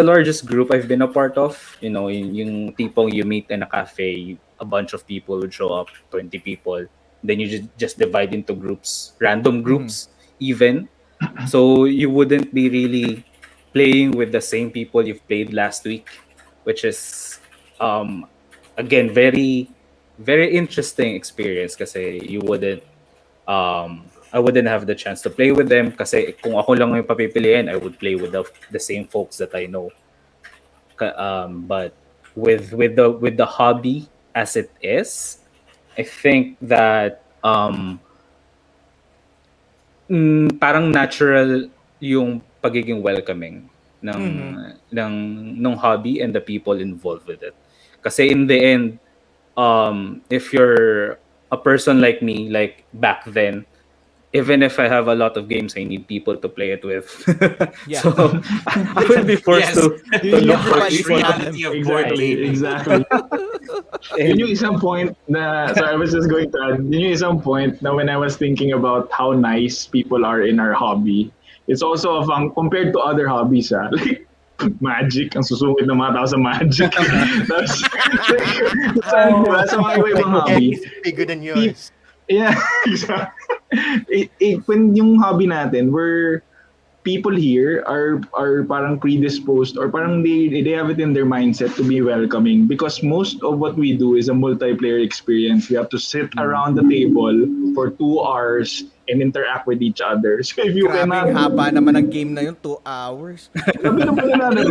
largest group I've been a part of. Yung tipong you meet in a cafe, a bunch of people would show up, 20 people. Then you just divide into groups, random groups, even. So you wouldn't be really playing with the same people you've played last week, which is, um, again, very, very interesting experience, kasi I wouldn't have the chance to play with them, kasi kung ako lang yung papipiliin, I would play with the same folks that I know. But with the hobby as it is, I think that parang natural yung pagiging welcoming ng ng hobby and the people involved with it. Kasi in the end, if you're a person like me, like back then, even if I have a lot of games, I need people to play it with. Yeah. So I will be forced Yes. to look for Yes. people. Reality of board gaming. Exactly. Yun yung isang point na, so I was just going to add, yun yung isang point na when I was thinking about how nice people are in our hobby, it's also compared to other hobbies, like magic, ang susungit ng mga tao sa magic. Tapos, diba, sa mga iba-ibang hobby, It's bigger than yours. yeah, exactly. When yung hobby natin, where people here are parang predisposed, or parang they have it in their mindset to be welcoming, because most of what we do is a multiplayer experience. We have to sit around the table for 2 hours and interact with each other. So if you Grabe, cannot, haba naman ng game na yun, 2 hours. sabi naman na ano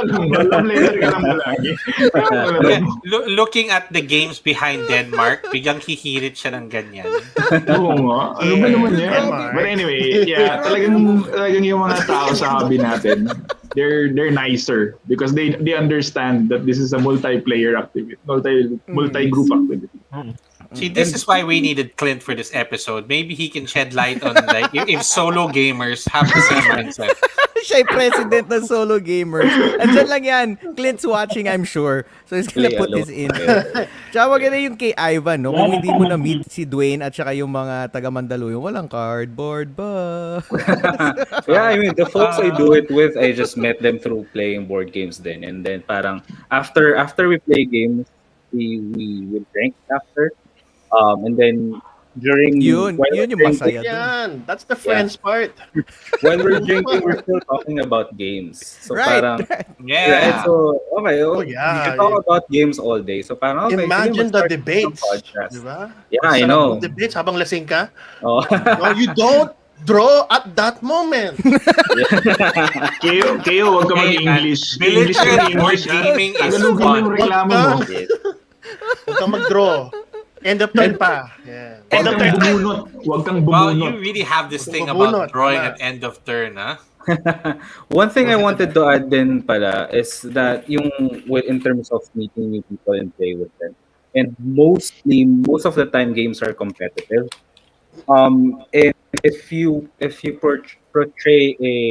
lang ba? Love letter ka lang ba lagi? Yeah, looking at the games behind Denmark, biglang hihirit siya ng ganyan. Oo nga. Ano ba naman yan? Denmark. But anyway, yeah, talagang yung mga tao sa hobby natin, they're nicer because they understand that this is a multiplayer activity, multi-group activity. See, this is why we needed Clint for this episode. Maybe he can shed light on like if solo gamers have the same mindset. Siya yung president ng solo gamers. Andyan lang yan. Clint's watching, I'm sure. So he's gonna Play put alone. this in. Tsaka maganda yung kay Ivan, no? Kung hindi mo na-meet si Dwayne at saka yung mga taga Mandaluyong, walang cardboard ba? Yeah, I mean, the folks I do it with, I just met them through playing board games then. And then parang after we play games, we will drink after. And then during Yun while yung we're masaya drinking- dun. Yan, that's the friends part. while we're drinking, we're still talking about games. So Right. parang Yeah. so okay, Oh, yeah. we can talk about games all day. So parang okay, Imagine sige, the mag-start debates. ng podcast. Di ba? Yeah, I Sarap know. ng debates habang lasing ka. Oh. No, you don't draw at that moment. Kayo, wag ka Hey, mag-English. military board English, gaming is Tagalogin fun. yung reklamo mo. Huwag kang mag-draw. End of turn pa. Yeah. Huwag kang bumunot. Huwag kang Well, you bumunot. really have this thing Bubunot, about drawing tama. at end of turn, huh? One thing I wanted to add din pala is that yung in terms of meeting new people and play with them. And most of the time games are competitive. And if you portray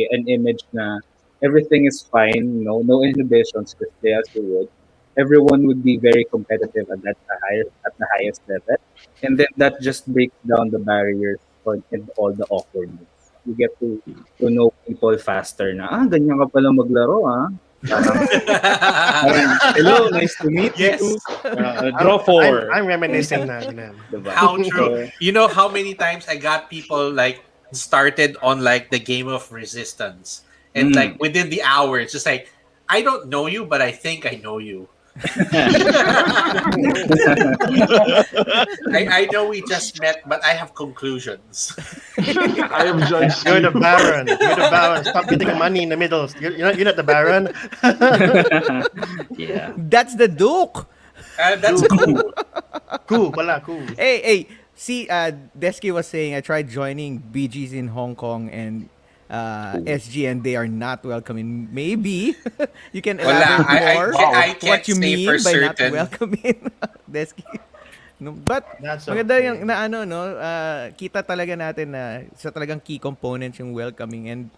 an image na everything is fine, no inhibitions, just play as you would, everyone would be very competitive at the highest level. And then that just breaks down the barriers and all the awkwardness. You get to know people faster na, ganyan ka pala maglaro, ah. Hello, nice to meet Yes. you. Draw 4. I'm reminiscing na. Ganun. Diba? How true. So, You know how many times I got people like started on like the game of resistance. And like within the hour, it's just like, I don't know you, but I think I know you. I know we just met, but I have conclusions. I have judged You're the you. Baron. You're the Baron. Stop getting money in the middle. You're not the Baron. yeah. That's the Duke. That's cool. Cool, pala, cool. Hey. See, Desky was saying I tried joining BGs in Hong Kong and SG, and they are not welcoming. Maybe you can Wala, elaborate more I can't what you say mean for by not certain. welcoming Desky. No, but That's maganda okay. yung na ano no, kita talaga natin na isa talagang key components yung welcoming, and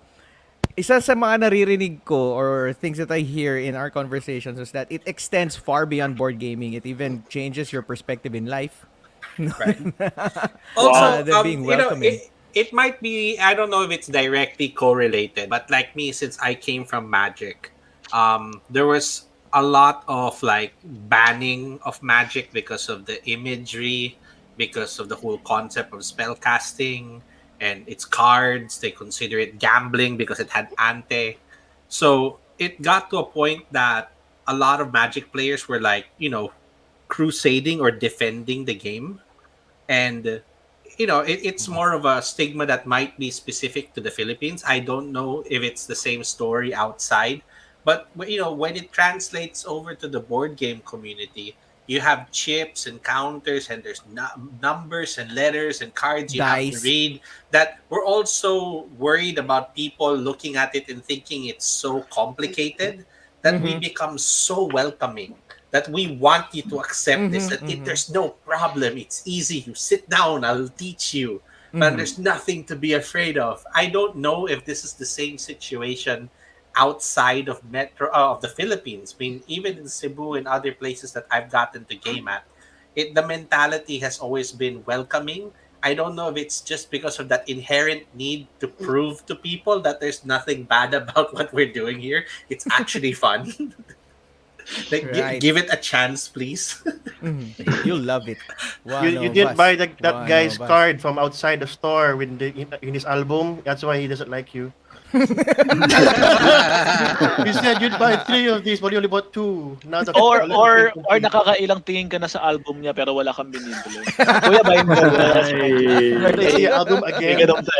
isa sa mga naririnig ko or things that I hear in our conversations is that it extends far beyond board gaming. It even changes your perspective in life. Right. Also, That being welcoming. it might be, I don't know if it's directly correlated, but like me, since I came from Magic, there was a lot of like banning of Magic because of the imagery, because of the whole concept of spell casting and its cards. They consider it gambling because it had ante. So it got to a point that a lot of Magic players were like, crusading or defending the game. And it's more of a stigma that might be specific to the Philippines. I don't know if it's the same story outside, but when it translates over to the board game community, you have chips and counters, and there's numbers and letters and cards you have to Dice. read, that we're also worried about people looking at it and thinking it's so complicated that we become so welcoming, that we want you to accept this, that there's no problem, it's easy, you sit down, I'll teach you, but there's nothing to be afraid of. I don't know if this is the same situation outside of of the Philippines. I mean, even in Cebu and other places that I've gotten to game at, the mentality has always been welcoming. I don't know if it's just because of that inherent need to prove to people that there's nothing bad about what we're doing here. It's actually fun. Like, Right. give it a chance, please. You'll love it. You didn't buy that guy's card from outside the store with in his album. That's why he doesn't like you. He said you'd buy 3 of these, but you only bought 2. Now the Or nakakailang tingin ka na sa album niya pero wala kang binibili. Kuya, bayin mo. Let's see album May again. ganun sa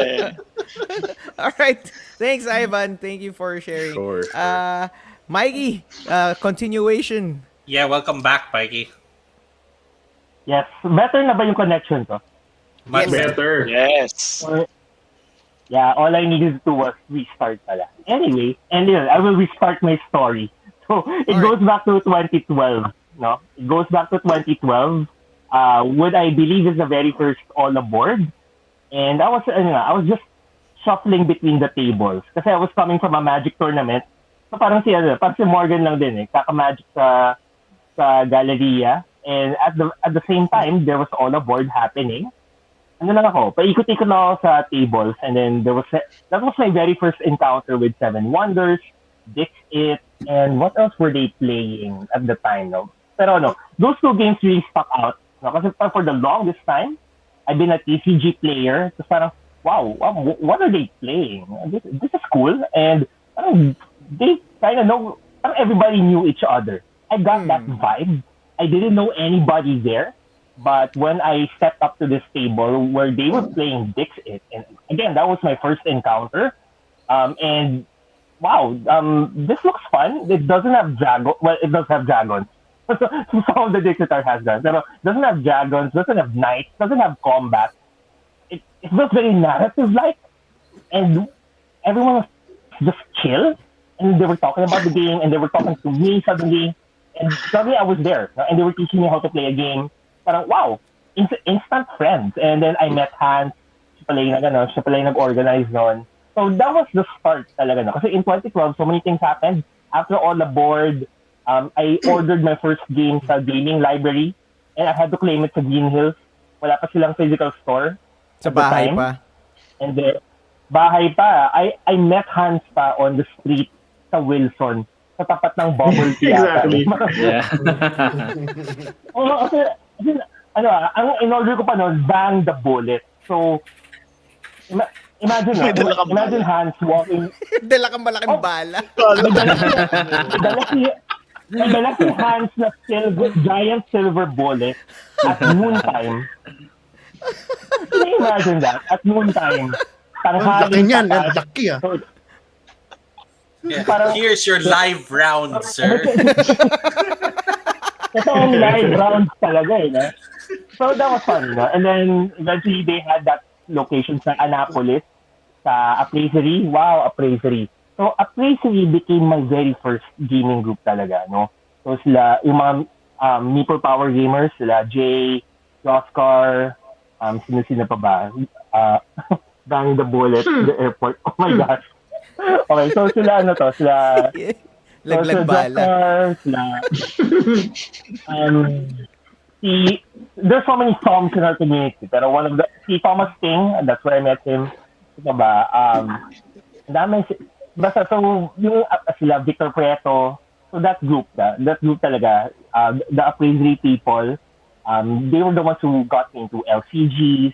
All right. Thanks, Ivan. Thank you for sharing. Sure. Mikey, continuation. Yeah, welcome back, Mikey. Yes. Better na ba yung connection ko? Much Yes. better. Better. Yes. Yeah, all I needed to do was restart pala. Anyway, and yun, I will restart my story. So, it goes back to 2012, no? It goes back to 2012. What I believe is the very first all aboard. And I was just shuffling between the tables. Kasi I was coming from a Magic tournament. So, parang si Morgan lang din kaka-Magic sa Galleria. And at the same time, there was all aboard happening. Ano lang ako, paikot-ikot na ako sa tables, and then that was my very first encounter with Seven Wonders, Dix-It, and what else were they playing at the time, no? Pero those 2 games really stuck out, no? Kasi for the longest time, I've been a TCG player, so parang, wow, what are they playing? This is cool, and they kind of know, everybody knew each other. I got that vibe. I didn't know anybody there. But when I stepped up to this table where they were playing Dix-It, and again, that was my first encounter. And wow, this looks fun. It doesn't have dragons. Well, it does have dragons. So some of the Dix-It has that. Pero doesn't have dragons, doesn't have knights, doesn't have combat. It feels very narrative-like. And everyone was just chill. And they were talking about the game, and they were talking to me suddenly. And suddenly I was there. And they were teaching me how to play a game. Parang, wow, instant friends. And then I met Hans, siya pala yung nag-organize noon. So that was the start talaga. No? Kasi in 2012, so many things happened. After all aboard, I ordered my first game sa gaming library, and I had to claim it sa Green Hills. Wala pa silang physical store. Sa at the bahay time. pa. And then, bahay pa. I met Hans pa on the street sa Wilson. sa tapat ng bubble tea. Exactly. Yeah. Kasi, ang in-order ko pa noon, Bang the Bullet. So, imagine May dala kang imagine bala. Hans walking, Dala kang malaking bala. may dala si Hans na giant silver bullet at noontime. Can you imagine that? At noontime. Ang laki niyan, ang tapat. laki ah. So, Yeah. Parang- Here's your live round, sir. ito ang live rounds talaga no? So that was fun, no? And then eventually they had that location sa Annapolis, sa Appraisery. Wow, Appraisery. So Appraisery became my very first gaming group talaga, no? So sila, yung mga Meeple Power Gamers, sila Jay, Oscar, sino pa ba? Bang the Bullet, the airport. Oh my gosh. Okay, so sila sila Laglag bala. There's so many Toms in our community. Pero one of si Thomas Ting, that's where I met him. Ito ba? Basta so, yung sila Victor Prieto, so that group talaga, the Appraisery people, they were the ones who got me into LCGs.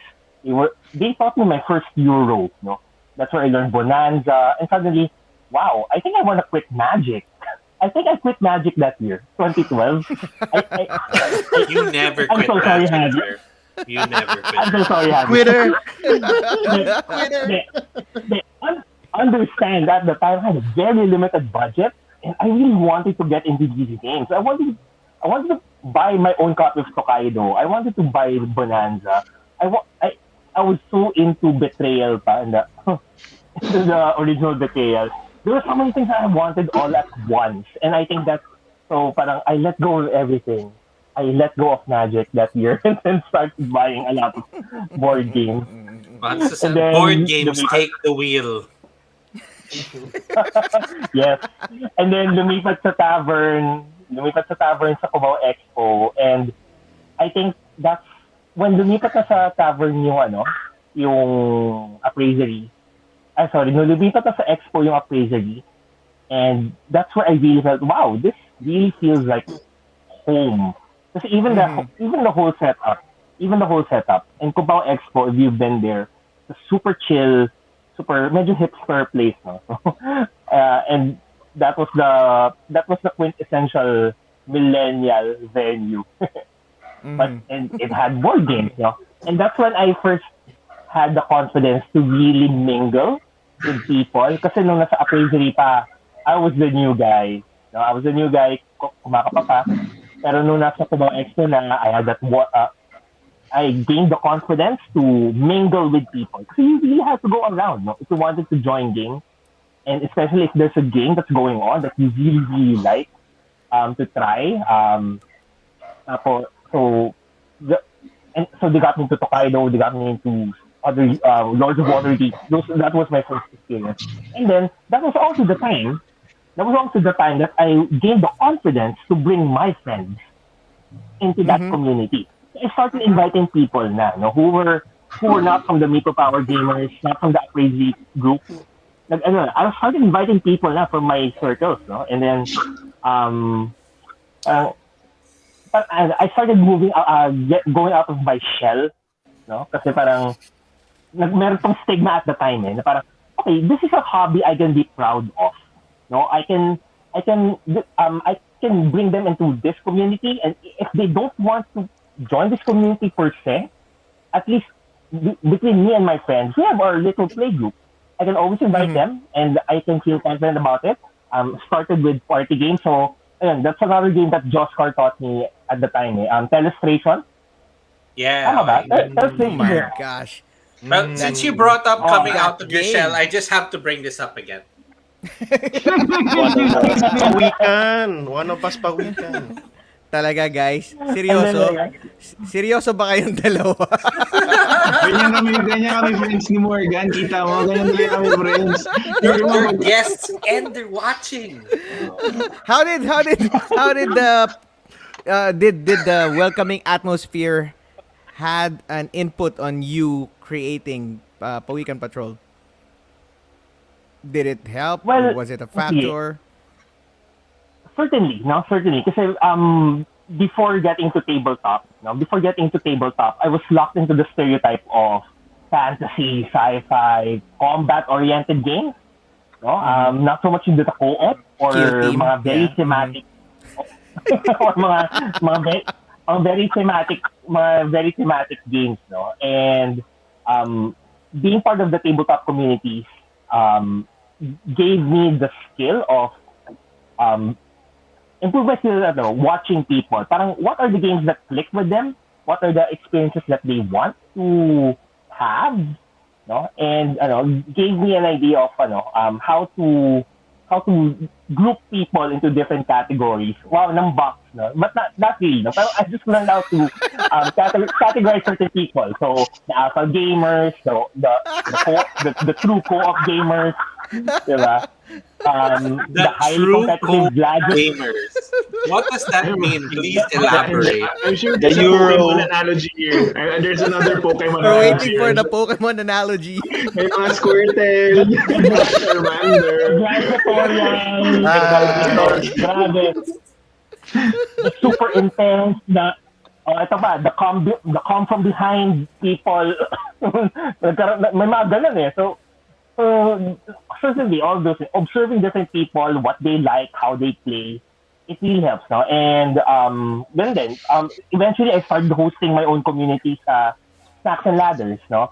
They taught me my first Euro, no? That's where I learned Bonanza, and suddenly, wow, I think I want to quit Magic. I think I quit Magic that year, 2012. You never I'm quit so sorry, Magic, Handy. sir. You never I'm quit. so sorry, Handy. Twitter. They understand that at the time I had a very limited budget, and I really wanted to get into these games. I wanted to buy my own copy of Tokaido. I wanted to buy Bonanza. I was so into Betrayal pa, and the original Betrayal. There were so many things I wanted all at once, and I think that so parang I let go of everything. I let go of Magic that year and then started buying a lot of board games. And then Board games take the wheel. Yes. And then lumipat sa tavern sa Cubao Expo, and I think that's when lumipat na sa tavern yung Appraisery. Lumipat na sa Expo yung Appraisery, and that's where I really felt, wow, this really feels like home. Kasi even the whole setup in Cubao Expo, if you've been there, it's super chill, super medyo hipster place, no? And that was the quintessential millennial venue. But and it had board games, and that's when I first had the confidence to really mingle with people. Kasi nung nasa Appraisery pa, I was the new guy. I was the new guy, kumakapa pa. Pero nung nasa Cubao Expo na, I gained the confidence to mingle with people. Kasi you really have to go around, if you wanted to join games. And especially if there's a game that's going on that you really, really like to try. So they got me into Tokaido, they got me into other Lords of Waterdeep. That was my first experience. And then that was also the time that I gained the confidence to bring my friends into that community. I started inviting people who were not from the Miko Power Gamers, not from the Appraisery group. I started inviting people from my circles, and then I started going out of my shell, kasi parang meron tong stigma at the time, na parang, okay, this is a hobby I can be proud of, I can bring them into this community, and if they don't want to join this community per se, at least between me and my friends, we have our little play group. I can always invite them, and I can feel confident about it. Started with party games, so that's another game that Joscar taught me at the time. Telestration. Yeah. Tama ba? Oh my gosh. Well, since you brought up coming that out of your game. shell, I just have to bring this up again. Pawikan. One of us pawikan. Talaga, guys. Seryoso? Seryoso ba kayong dalawa? Ganyan kami friends ni Morgan. Kita mo, ganyan talaga kami friends. You're guests and they're watching. How did the welcoming atmosphere had an input on you creating Pawikan Patrol? Did it help? Well, Was it a factor? Certainly, no, certainly. Kasi before getting to tabletop, I was locked into the stereotype of fantasy, sci-fi, combat-oriented games. No, not so much into the co-op or Kill team. mga very Yeah. thematic or mga very, mga very thematic games, no. And being part of the tabletop communities gave me the skill of improve my skill, watching people. Parang, what are the games that click with them? What are the experiences that they want to have? No? And, gave me an idea of, how to group people into different categories. Wow, ng box, no? But not really, no? Pero I just learned how to categorize certain people. So, the alpha gamers, the true co-op gamers, diba? The highly true competitive gladiators. gamers. What does that mean? Please elaborate. I'm sure The there's a Euro. Pokemon analogy here. There's another Pokemon We're analogy waiting for here. the Pokemon analogy. May mga Squirtle, Charmander. Gladiatorial, grabe. The super intense, ito pa, the calm from behind people. May mga ganun eh. So, certainly, all those, observing different people, what they like, how they play, it really helps, no? And then, eventually, I started hosting my own community sa Snacks and Ladders, no?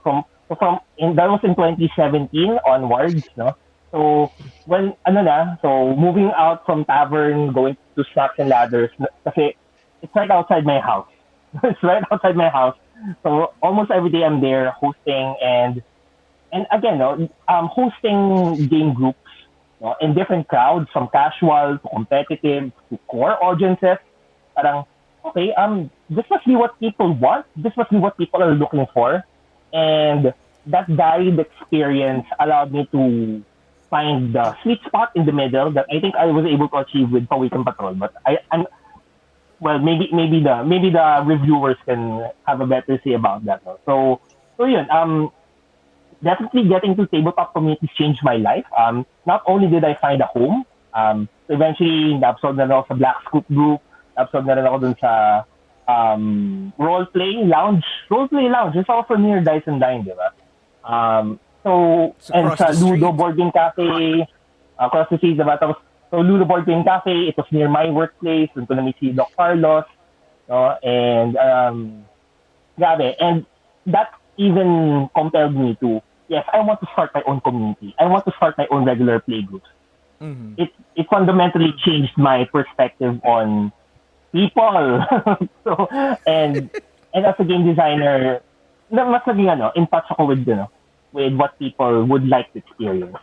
That was in 2017 onwards, no? So, moving out from Tavern, going to Snacks and Ladders, kasi it's right outside my house. It's right outside my house. So, almost every day I'm there hosting and again, hosting game groups, in different crowds, from casual to competitive to core audiences. Parang, okay, this must be what people want. This must be what people are looking for. And that varied experience allowed me to find the sweet spot in the middle that I think I was able to achieve with Pawikan Patrol. But maybe the reviewers can have a better say about that. No? So yun, definitely getting to tabletop communities changed my life. Not only did I find a home, eventually na-absorb na rin ako sa Black Scoop group, na-absorb na rin ako dun sa role-play lounge. Role-play lounge, it's also near Dice and Dine, di ba? It's And across sa the street. Ludo Boarding Cafe, across the street, diba? Tapos, so Ludo Boarding Cafe, it was near my workplace, dun ko na meet si Doc Carlos, no? And, grabe. And that even compelled me to, yes, I want to start my own community. I want to start my own regular play groups. Mhm. It fundamentally changed my perspective on people. So, and as a game designer, mas naging in touch ako with what people would like to experience.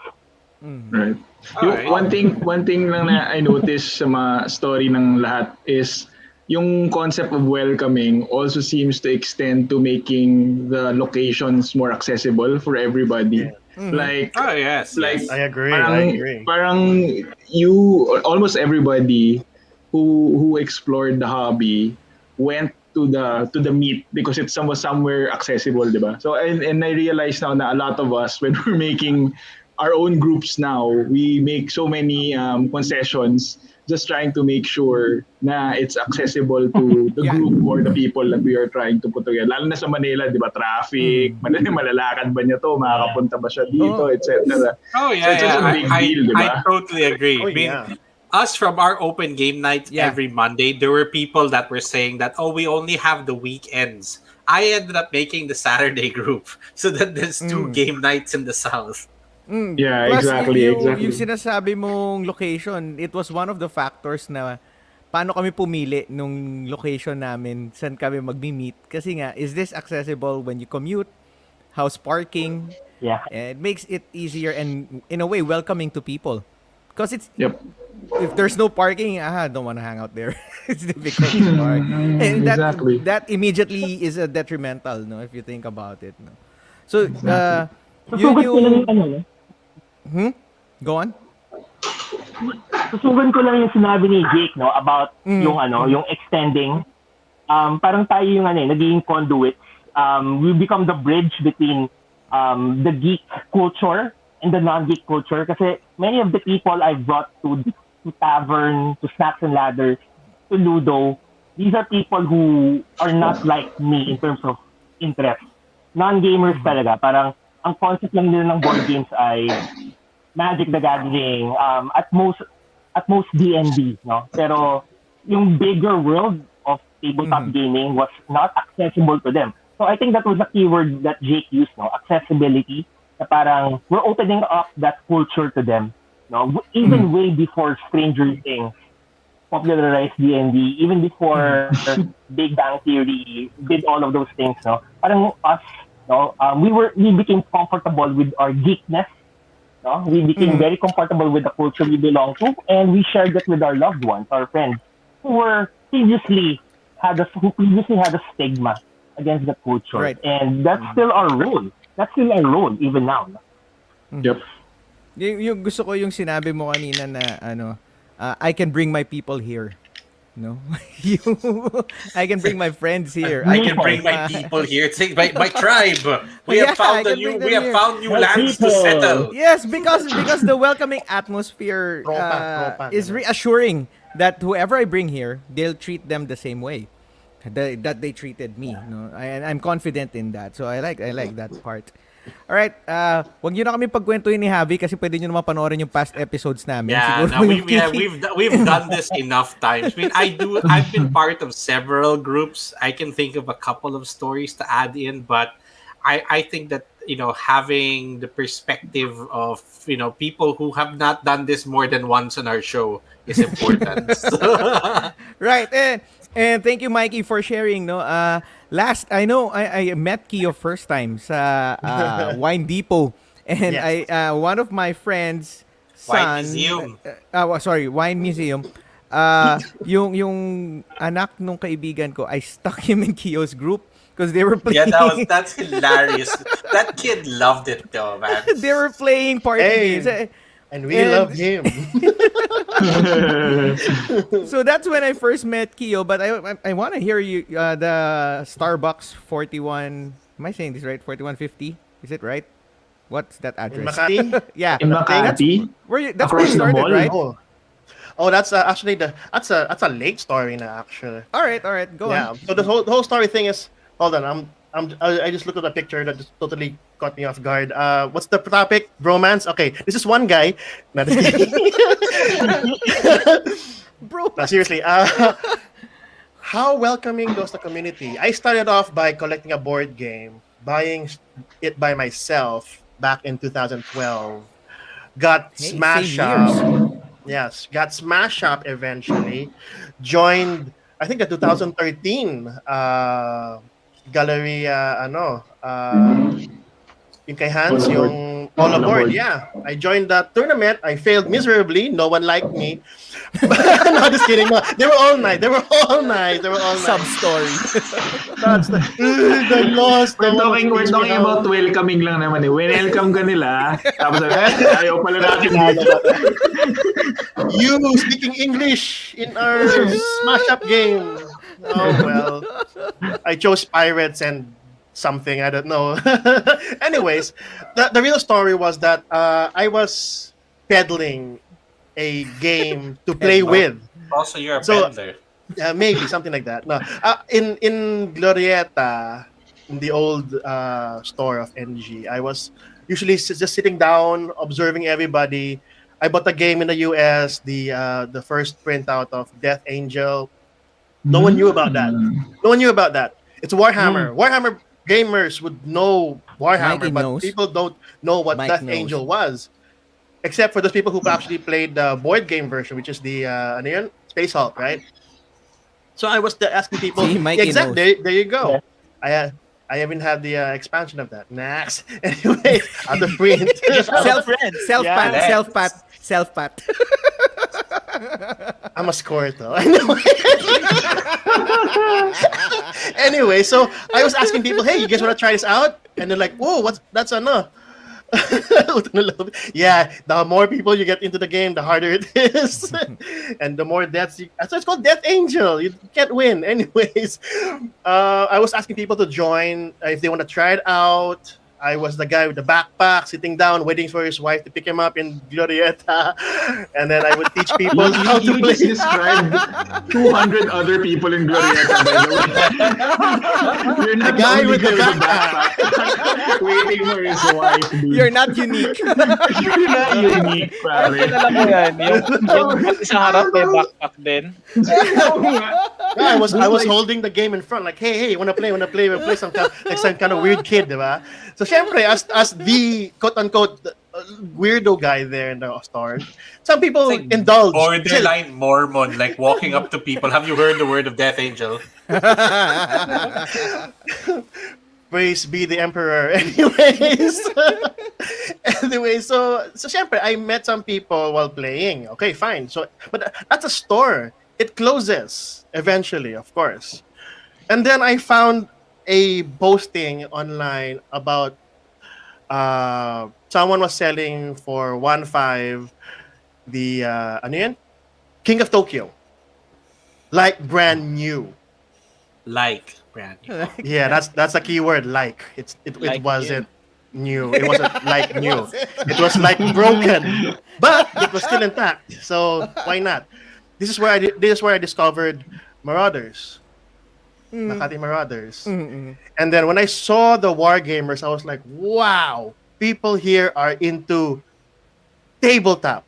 Right. Alright. One thing lang na I noticed sa mga story ng lahat is yung concept of welcoming also seems to extend to making the locations more accessible for everybody. Like, Oh yes. like yes. I agree. parang almost everybody who explored the hobby went to the meet because it was somewhere accessible, diba? So and I realize now na a lot of us, when we're making our own groups now, we make so many concessions just trying to make sure na it's accessible to the Yeah. group or the people that we are trying to put together. Lalo na sa Manila, di ba, traffic, malalakad ba niya to, makakapunta ba siya dito, etc. Oh So yeah, it's such a big deal, di I ba? totally agree. Oh, I mean, yeah. us from our open game nights Yeah. every Monday, there were people that were saying that, oh, we only have the weekends. I ended up making the Saturday group so that there's two game nights in the South. Yeah, Plus, exactly, exactly. yung sinasabi mong location, it was one of the factors na paano kami pumili nung location namin, saan kami magmi-meet. Kasi nga, is this accessible when you commute? How's parking? Yeah. It makes it easier and, in a way, welcoming to people. Because it's Yep. if there's no parking, I don't want to hang out there. It's difficult to park. And Exactly. that immediately is a detrimental, no, if you think about it. No? So, Susugan ko lang yung Go on. Susugan ko lang yung sinabi ni Jake, no, about yung extending. Parang tayo yung naging conduits. We become the bridge between the geek culture and the non-geek culture. Kasi many of the people I brought to to Tavern, to Snacks and Ladders, to Ludo. These are people who are not like me in terms of interest. Non-gamers talaga. Parang ang concept lang nila ng board games ay Magic the Gathering, at most D&D, no? Pero yung bigger world of tabletop gaming was not accessible to them. So I think that was the keyword that Jake used, no? Accessibility. Na parang we're opening up that culture to them, no? Even way before Stranger Things popularized D&D, even before Big Bang Theory did all of those things, no? Parang us, no? We became comfortable with our geekness. No? We became very comfortable with the culture we belong to, and we shared that with our loved ones, our friends, who previously had a stigma against the culture. Right. And that's still our role. That's still our role even now. No? Yep. Yung gusto ko yung sinabi mo kanina na I can bring my people here. No? I can bring my friends here. I can bring my people here. Take my tribe. We have found new lands to settle. Yes, because the welcoming atmosphere Tropa, is reassuring that whoever I bring here, they'll treat them the same way that they treated me. No? And I'm confident in that. So I like that part. All right, wag niyo na kami pagkwentuhin ni Javi kasi pwede niyo naman panoorin yung past episodes namin. Yeah, Siguro we've done this enough times. I mean, I've been part of several groups. I can think of a couple of stories to add in, but I think that having the perspective of people who have not done this more than once on our show is important. Right, and thank you, Mikey, for sharing. No, last I met Kio first time sa Wine Depot, and Yes. one of my friends' Wine son, Museum. Wine Museum. Yung anak nung kaibigan ko, I stuck him in Kio's group because they were Yeah, playing. that's hilarious. That kid loved it though, man. They were playing party Hey. games. And we And- love him. So that's when I first met Kio, but I want to hear you the Starbucks 41. Am I saying this right? 4150? Is it right? What's that In address? Makati? Yeah. In Makati, That's where you Across the started, mall? right? Oh, that's actually that's a late story now. Actually, All right, go yeah. on. So the whole story thing is, hold on. I just looked at a picture that just totally caught me off guard. What's the topic? Bromance. Okay, this is one guy. Not just kidding. Bro. No, seriously. How welcoming goes the community? I started off by collecting a board game, buying it by myself back in 2012. Got Hey, smash same up. Yes, got smash up eventually. Joined, I think, the 2013 gallery. Yung kay Hans, All Aboard. yung All All Aboard. Aboard. Yeah, I joined that tournament. I failed miserably. No one liked me. No, just kidding. No, they were all nice. Sub story. That's the I lost. We're No one talking, was we're talking reaching about out. welcoming lang naman eh. Welcome ka nila. Tapos ayaw pala natin dito. You speaking English in our smash up game. Oh well, I chose pirates and something I don't know. Anyways, the real story was that I was peddling a game to play with. Also, you're a So- peddler. Maybe something like that. No, in Glorieta, in the old store of NG, I was usually just sitting down, observing everybody. I bought a game in the US, the first printout of Death Angel. No one knew about that. No one knew about that. It's Warhammer. Warhammer gamers would know Warhammer, Mikey but knows. people don't know what Mike Death knows. Angel was. Except for those people who actually played the board game version, which is the ano yun? Space Hulk, right? So I was asking people. See, Mikey knows. There you go. I haven't had the expansion of that. Next, anyway, out of print. Self pat. I'm a scorer though. I know. Anyway, so I was asking people, "Hey, you guys want to try this out?" And they're like, "Whoa, that's ano?" Yeah, the more people you get into the game, the harder it is, and the more deaths. So it's called Death Angel. You can't win, anyways. I was asking people to join if they want to try it out. I was the guy with the backpack sitting down waiting for his wife to pick him up in Glorieta. And then I would teach people how to You play. just described 200 other people in Glorieta, by the way. You're not The guy only with the guy backpack. waiting for his wife, dude. You're not unique. You're not unique, pare. Alam mo yan, yung pati sa harap may backpack din. Yeah, I was holding the game in front, like, hey, wanna play some kind of weird kid, diba? So, syempre, as the quote unquote weirdo guy there in the store, some people It's like indulge. borderline Mormon, like walking up to people. Have you heard the word of Death Angel? Praise be the emperor. Anyways, so syempre, I met some people while playing. Okay, fine. So, but at a store, it closes eventually, of course. And then I found a posting online about someone was selling for 1.5 the ano yun? King of Tokyo, like brand new. Like brand new. Yeah, that's a key word. Like it Like wasn't new. It wasn't like new. It was like broken, but it was still intact. So why not? This is where I discovered Marauders, Makati Marauders. And then when I saw the Wargamers, I was like, wow, people here are into tabletop.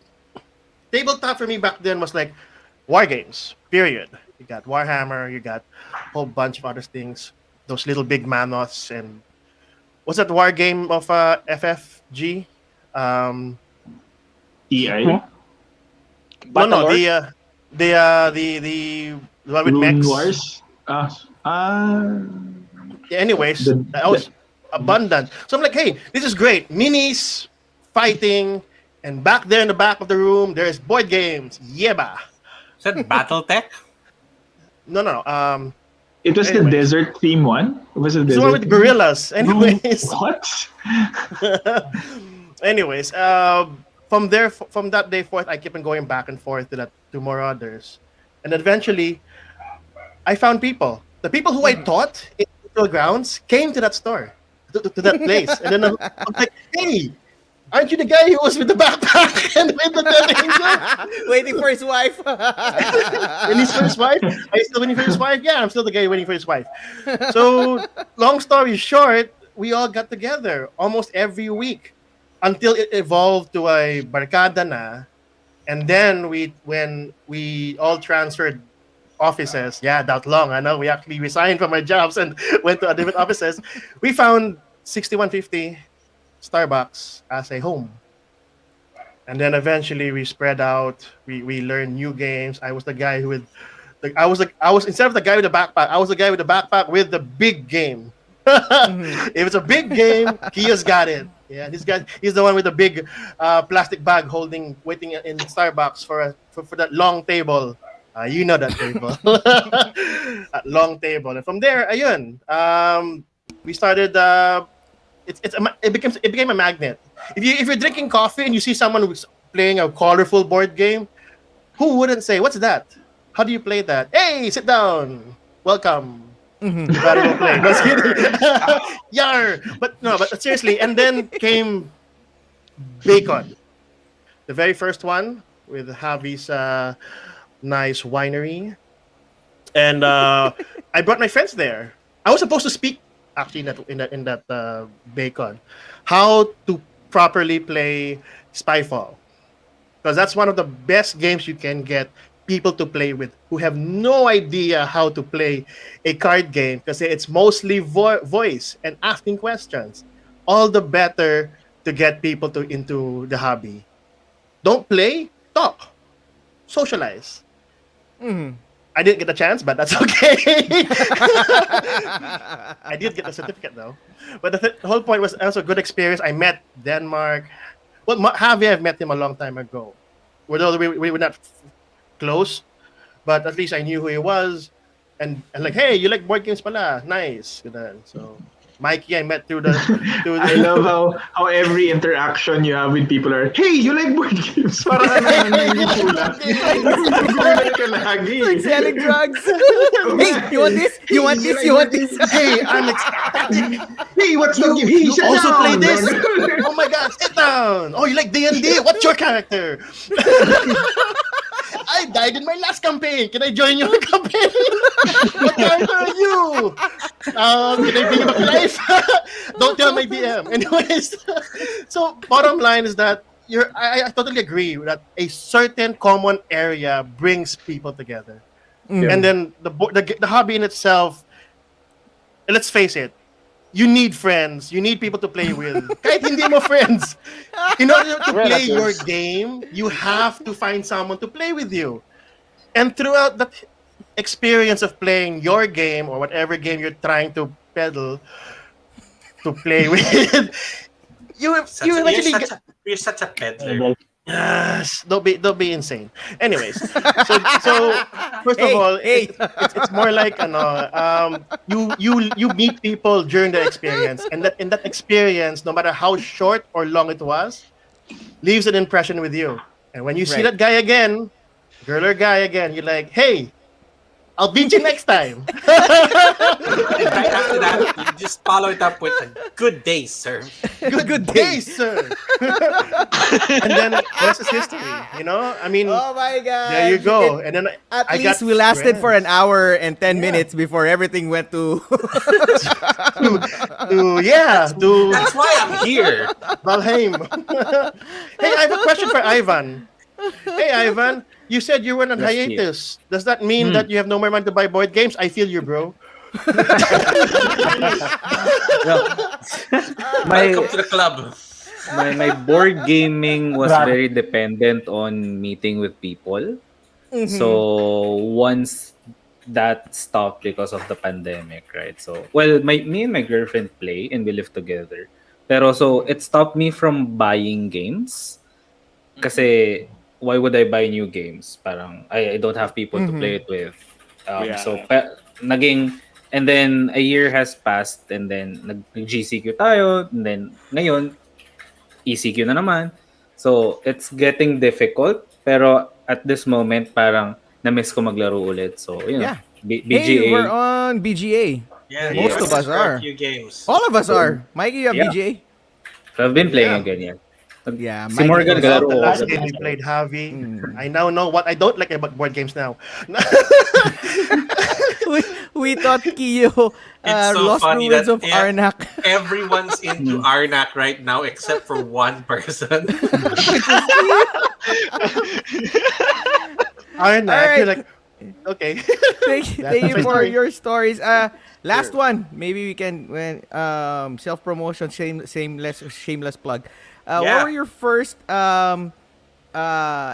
Tabletop for me back then was like war games. Period. You got Warhammer, you got a whole bunch of other things. Those little big mammoths and what's that war game of FFG? TI. No, Battlelord? the one with Rune mechs. Wars. Yeah, anyways, The- I was abundant. So I'm like, hey, this is great. Minis, fighting, and back there in the back of the room, there's board games. Yeba. Is that BattleTech? No. It was the Anyway. desert theme one. It was a This desert. one with gorillas. Anyways. What? Anyways, from that day forth, I kept on going back and forth to more others, and eventually, I found people. The people who I taught in neutral grounds came to that store, to that place, and then I'm like, "Hey, aren't you the guy who was with the backpack and with the Death Angel? Waiting for his wife. Waiting for his wife? Are you still waiting for his wife? Yeah, I'm still the guy waiting for his wife." So, long story short, we all got together almost every week until it evolved to a barkada na. And then when we all transferred offices, yeah, that long, I know, we actually resigned from our jobs and went to different offices, we found 6150 Starbucks as a home. And then eventually we spread out, we learned new games. I was the guy who would, I was instead of the guy with the backpack, I was the guy with the backpack with the big game. If it's a big game, he has got it. Yeah, he's the one with the big plastic bag waiting in Starbucks for that long table. You know that table. That long table. And from there, ayun, we started. It became a magnet. If you're drinking coffee and you see someone who's playing a colorful board game, who wouldn't say, "What's that? How do you play that?" Hey, sit down. Welcome. Everybody will play. No, just kidding. Yar. But seriously. And then came Bacon, the very first one with Javi's nice winery, and I brought my friends there. I was supposed to speak actually in that Bacon, how to properly play Spyfall, because that's one of the best games you can get people to play with who have no idea how to play a card game, because it's mostly voice and asking questions. All the better to get people into the hobby. Don't play, talk, socialize. I didn't get a chance, but that's okay. I did get a certificate though. But the whole point was also a good experience. I met Denmark. Well, Javi, I've met him a long time ago. Although we were not close, but at least I knew who he was. And like, hey, you like board games pala? Nice. Ganun. So Mikey, I met through the I love how every interaction you have with people are, hey, you like board games? Para naniniwala. Nagugulat ka lagi. Like selling drugs. Hey, you want this? You want this? You want this? Hey, Hey, what's the game? Hey, you shut also down. play this? Oh my God, sit down. Oh, you like D&D? What's your character? I died in my last campaign. Can I join your campaign? What character are you? Can I bring you back to life? Don't tell my DM. Anyways, so bottom line is that I totally agree that a certain common area brings people together. And then the hobby in itself, let's face it, you need friends. You need people to play with. Kahit hindi mo friends. In order to play your game, you have to find someone to play with you. And throughout that experience of playing your game or whatever game you're trying to peddle to play with, you're such a peddler. Yes, don't be insane. Anyways, so first of all, it's more like you meet people during the experience, and that in that experience, no matter how short or long it was, leaves an impression with you. And when you see that guy again, girl or guy again, you're like, hey, I'll beat you next time. And right after that, you just follow it up with a good day, sir. Good day, sir. And then the rest is history. You know, I mean, Oh my God! there you go. And then At I least got we lasted for an friends. hour and 10 minutes before everything went to. to That's why I'm here. Valheim. Hey, I have a question for Ivan. Hey, Ivan, you said you were on Yes, hiatus. Does that mean that you have no more money to buy board games? I feel you, bro. Welcome to the club. My board gaming was Grabe. very dependent on meeting with people. So once that stopped because of the pandemic, right? So me and my girlfriend play and we live together. Pero so it stopped me from buying games. Kasi why would I buy new games? Parang I don't have people to play it with. So naging and then a year has passed and then nag-GCQ tayo and then ngayon ECQ na naman. So, it's getting difficult. Pero at this moment, parang na-miss ko maglaro ulit. So, Yeah. BGA. Hey, we're on BGA. Yeah, Most of us are. A few games. All of us are. Mikey, you have Yeah. BGA? So, I've been playing again, yeah. Yeah, Si Mikey Morgan was- galaro The ko. last game we played, Javi. I now know what I don't like about board games now. we thought Kiyo It's so lost funny ruins that of Arnak. everyone's into Arnak right now except for one person. Arnak, Alright. you're like, okay. Thank you my for story. your stories. Last one. Maybe we can self promotion, shameless plug. What Yeah. were your first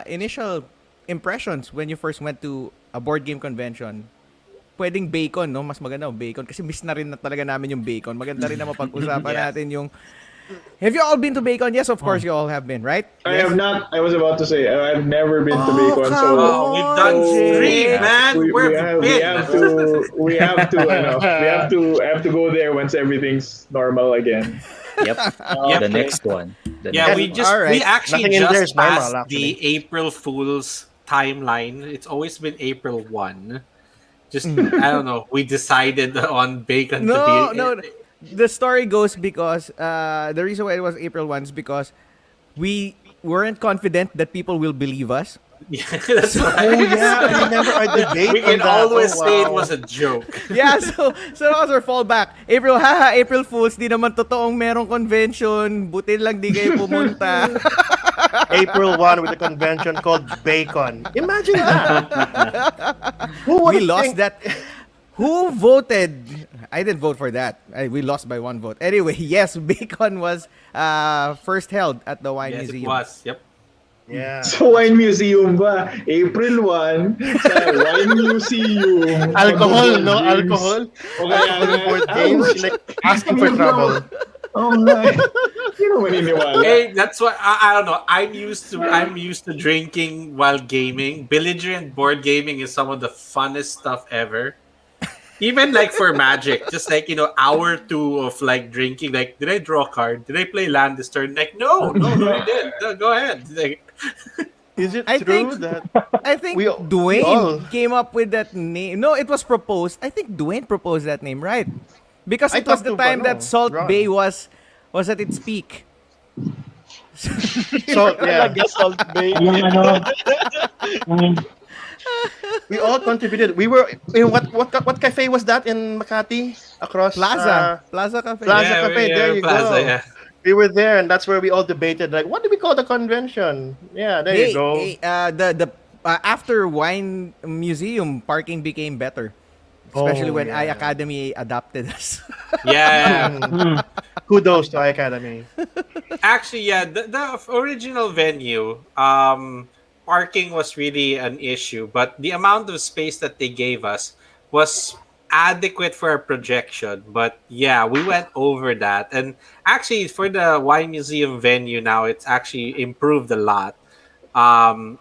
initial impressions when you first went to a board game convention? Pwedeng bacon, no? Mas maganda bacon kasi miss na rin na talaga namin yung bacon. Maganda rin na mapag-usapan Yes. natin yung. Have you all been to bacon? Yes, of course you all have been, right? I have not. I was about to say I've never been to Bacon, come so Oh, we've done Jay. three, man. Where have you been? we have to go there once everything's normal again. Yep. Yep. The next one. Yeah, we Alright. actually Nothing in there just is normal, passed actually. the April Fool's timeline. It's always been April 1. Just I don't know. We decided on bacon to be No. The story goes because the reason why it was April 1 is because we weren't confident that people will believe us. Yeah, that's Oh right. yeah, I remember our debate. We can on that. always Oh, say it wow. was a joke. Yeah, so that was our fallback. April Fools, di naman totoong merong convention. Buti lang di kayo pumunta. April 1 with a convention called Bacon. Imagine that. Who would We lost that. Who voted? I didn't vote for that. We lost by one vote. Anyway, yes, Bacon was first held at the Wine Yes, it Museum. was. Yep. Yeah. So Wine Museum ba? April 1 sa Wine Museum. Alcohol, no? Games. Alcohol. O kaya Board games, like asking for trouble. Oh my. Sino maniniwala? Hey, that's what I don't know. I'm used to drinking while gaming. Villager and board gaming is some of the funnest stuff ever. Even like for Magic, just like hour two of like drinking. Like, did I draw a card? Did I play land this turn? Like, no, you did. No, go ahead. Like, Is it I true think that I think we all- Dwayne came up with that name. No, it was proposed. I think Dwayne proposed that name, right? Because I it was talked the to time that Bano, Salt Ron. Bay was at its peak. So yeah, Talaga, Salt Bay. Yung ano, yung we all contributed. We were in what cafe was that in Makati across Plaza Cafe. Plaza Cafe. There you Plaza, go. yeah. We were there, and that's where we all debated. Like, what do we call the convention? Yeah, there you go. The after Wine Museum, parking became better. Especially Oh, when yeah. iAcademy adopted us. Yeah. Kudos to iAcademy. Actually, yeah, the original venue, parking was really an issue, but the amount of space that they gave us was adequate for a projection. But yeah, we went over that. And actually, for the wine museum venue now, it's actually improved a lot.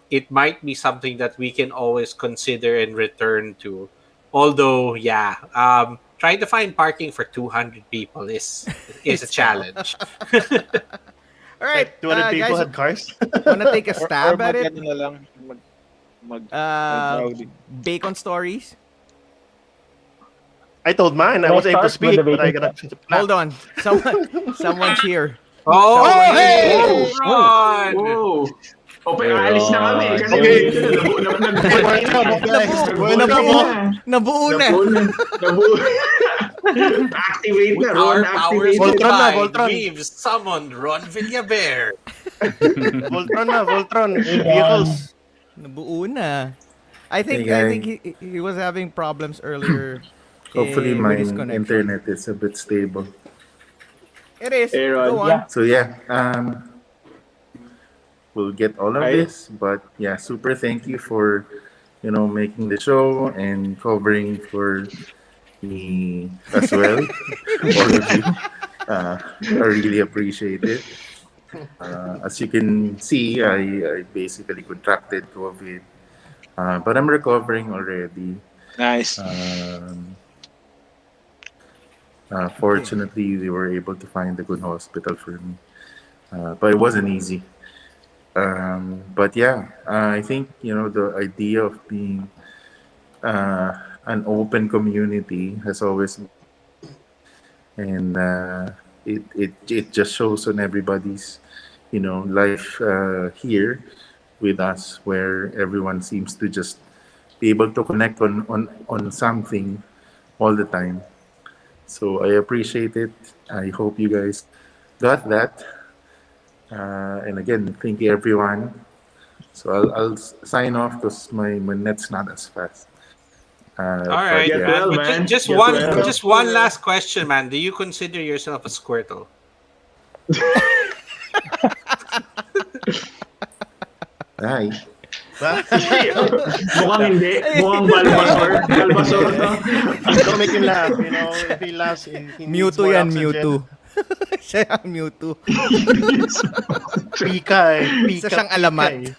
It might be something that we can always consider and return to. Although, yeah, trying to find parking for 200 people is a challenge. All right, 200 people guys, had cars. wanna take a Or stab at it? mag-ano na lang, mag Uh, bacon stories. I told mine. I Let's was able to start with speak, the but I bacon. got Hold on, someone's here. Oh, hey! Ron! Whoa! Okay, alis na kami. Kasi Okay. Nabuo na. Activate na, With Ron. our powers Activate. Voltron na, combined, Voltron. we've summoned Ron Villaber. Voltron. Vehicles. Nabuo na. I think Hey, he was having problems earlier. Hopefully with my his connection. internet is a bit stable. It is. Aaron. Go on. Yeah. So yeah, we'll get all of Hi. this, but yeah, super thank you for making the show and covering for me as well. All of you, I really appreciate it. As you can see, I basically contracted COVID, but I'm recovering already. Nice. Fortunately, we were able to find a good hospital for me, but it wasn't easy. But yeah, I think the idea of being an open community has always, and it just shows on everybody's life here with us, where everyone seems to just be able to connect on something all the time. So I appreciate it. I hope you guys got that. And again, thank you everyone. So I'll sign off because my net's not as fast. All right, Get man. well, But man. just Get one, well. just one last question, man. Do you consider yourself a Squirtle? Hi. Mukhang hindi. Mukhang Balbasor. Balbasor to. Don't make him laugh. If he laughs, he needs Mewtwo more yan, oxygen. Mewtwo. Siya ang Mewtwo. Pika eh. Pika, Isa siyang alamat.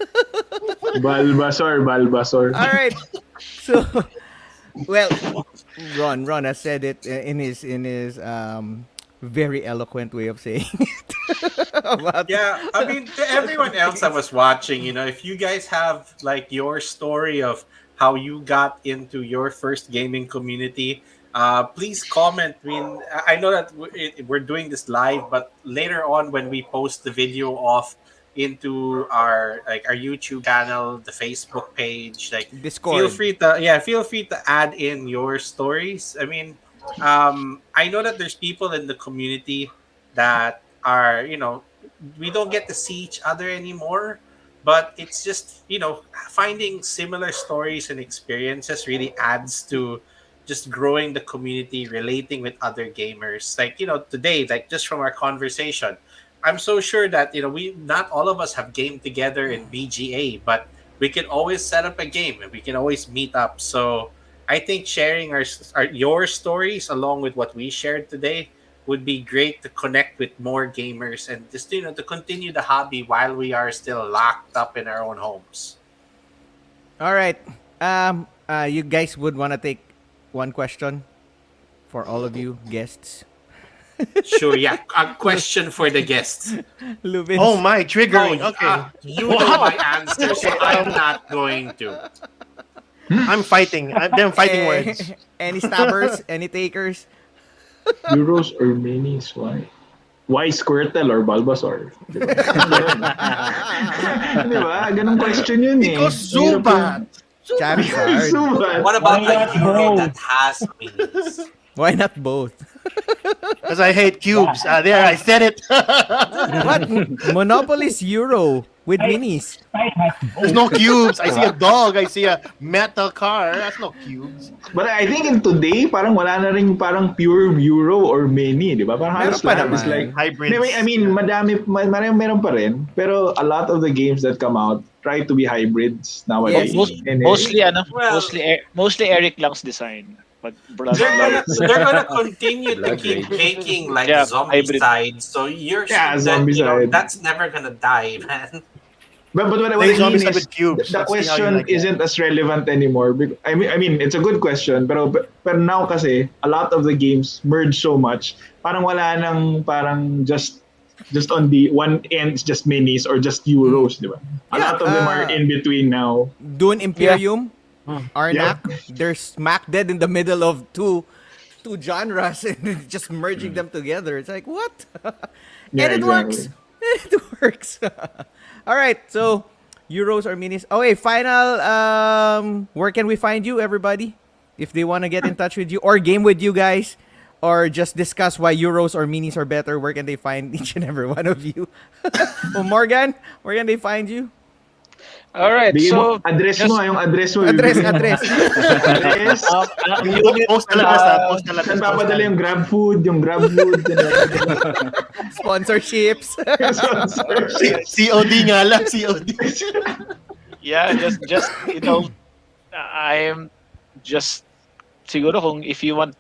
pika Balbasor. All right. So, well, Ron has said it in his very eloquent way of saying it. About Yeah, I mean, to everyone else that was watching, if you guys have like your story of how you got into your first gaming community, please comment. I mean, I know that we're doing this live, but later on when we post the video off into our YouTube channel, the Facebook page, Discord. feel free to add in your stories. I mean, I know that there's people in the community that are, we don't get to see each other anymore, but it's just, finding similar stories and experiences really adds to just growing the community, relating with other gamers. Today, just from our conversation, I'm so sure that, we not all of us have gamed together in BGA, but we can always set up a game and we can always meet up. So I think sharing your stories along with what we shared today would be great to connect with more gamers and just to continue the hobby while we are still locked up in our own homes. All right. You guys would want to take one question for all of you guests. Sure, yeah. A question for the guests. Lubins. Oh my, triggering. Okay. You know my answer, so I'm not going to. I'm fighting. Them fighting words. Any stabbers? Any takers? Euros or minis, why? Why Squirtle or Bulbasaur? Di ba? Ganong question yun eh. Because Zubat. Charizard. Subat. What about Why a not Euro both? that has minis? Why not both? Because I hate cubes. There, I said it. What? Monopoly's Euro with minis. Side has There's no cubes. I see a dog. I see a metal car. That's no cubes. But I think in today, parang wala na rin parang pure Euro or mini, di ba? Parang halos Meron pa lahat is naman. like... Hybrids. I mean, meron pa rin. Pero a lot of the games that come out try to be hybrids nowadays. Yes. And, Well- mostly Eric Lang's design. But They're gonna continue to keep making like Yeah, zombie hybrid. sides. So Yeah, zombie side. that's never gonna die, man. But what I Play mean zombies is, with cubes. the Let's see how you question like that. isn't as relevant anymore. I mean, it's a good question, pero now kasi, a lot of the games merge so much, parang wala nang parang just on the one end, just minis or just Euros, di ba? A Yeah, lot of them are in between now. Dune Imperium, Arnak, they're smack dead in the middle of two genres and just merging them together. It's like, what? Yeah, And it works. It works. All right, so Euros or minis. Okay, final. Where can we find you, everybody? If they want to get in touch with you or game with you guys, or just discuss why Euros or minis are better, where can they find each and every one of you? Well, Morgan, where can they find you? all right. Bigyan mo, So address just- mo, yung address mo. Address. Address. Post na lang, basta. Post na lang. Saan papadala yung grab food. Sponsorships. COD nga lang. COD. yeah, just I'm just siguro kung if you want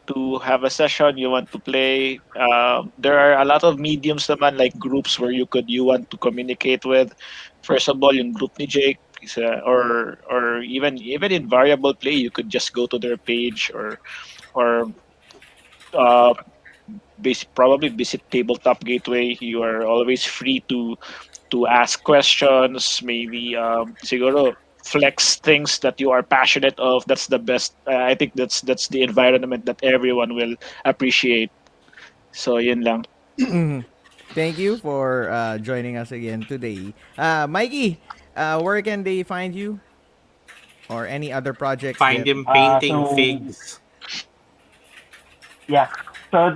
to have a session, you want to play, there are a lot of mediums naman like groups where you want to communicate with. First of all, yung group ni Jake is, or even in variable play, you could just go to their page or probably visit Tabletop Gateway. You are always free to ask questions, maybe siguro flex things that you are passionate of. That's the best. I think that's the environment that everyone will appreciate. So yun lang. Thank you for joining us again today. Mikey, where can they find you? Or any other projects? Find that- him painting so- figs. Yeah. So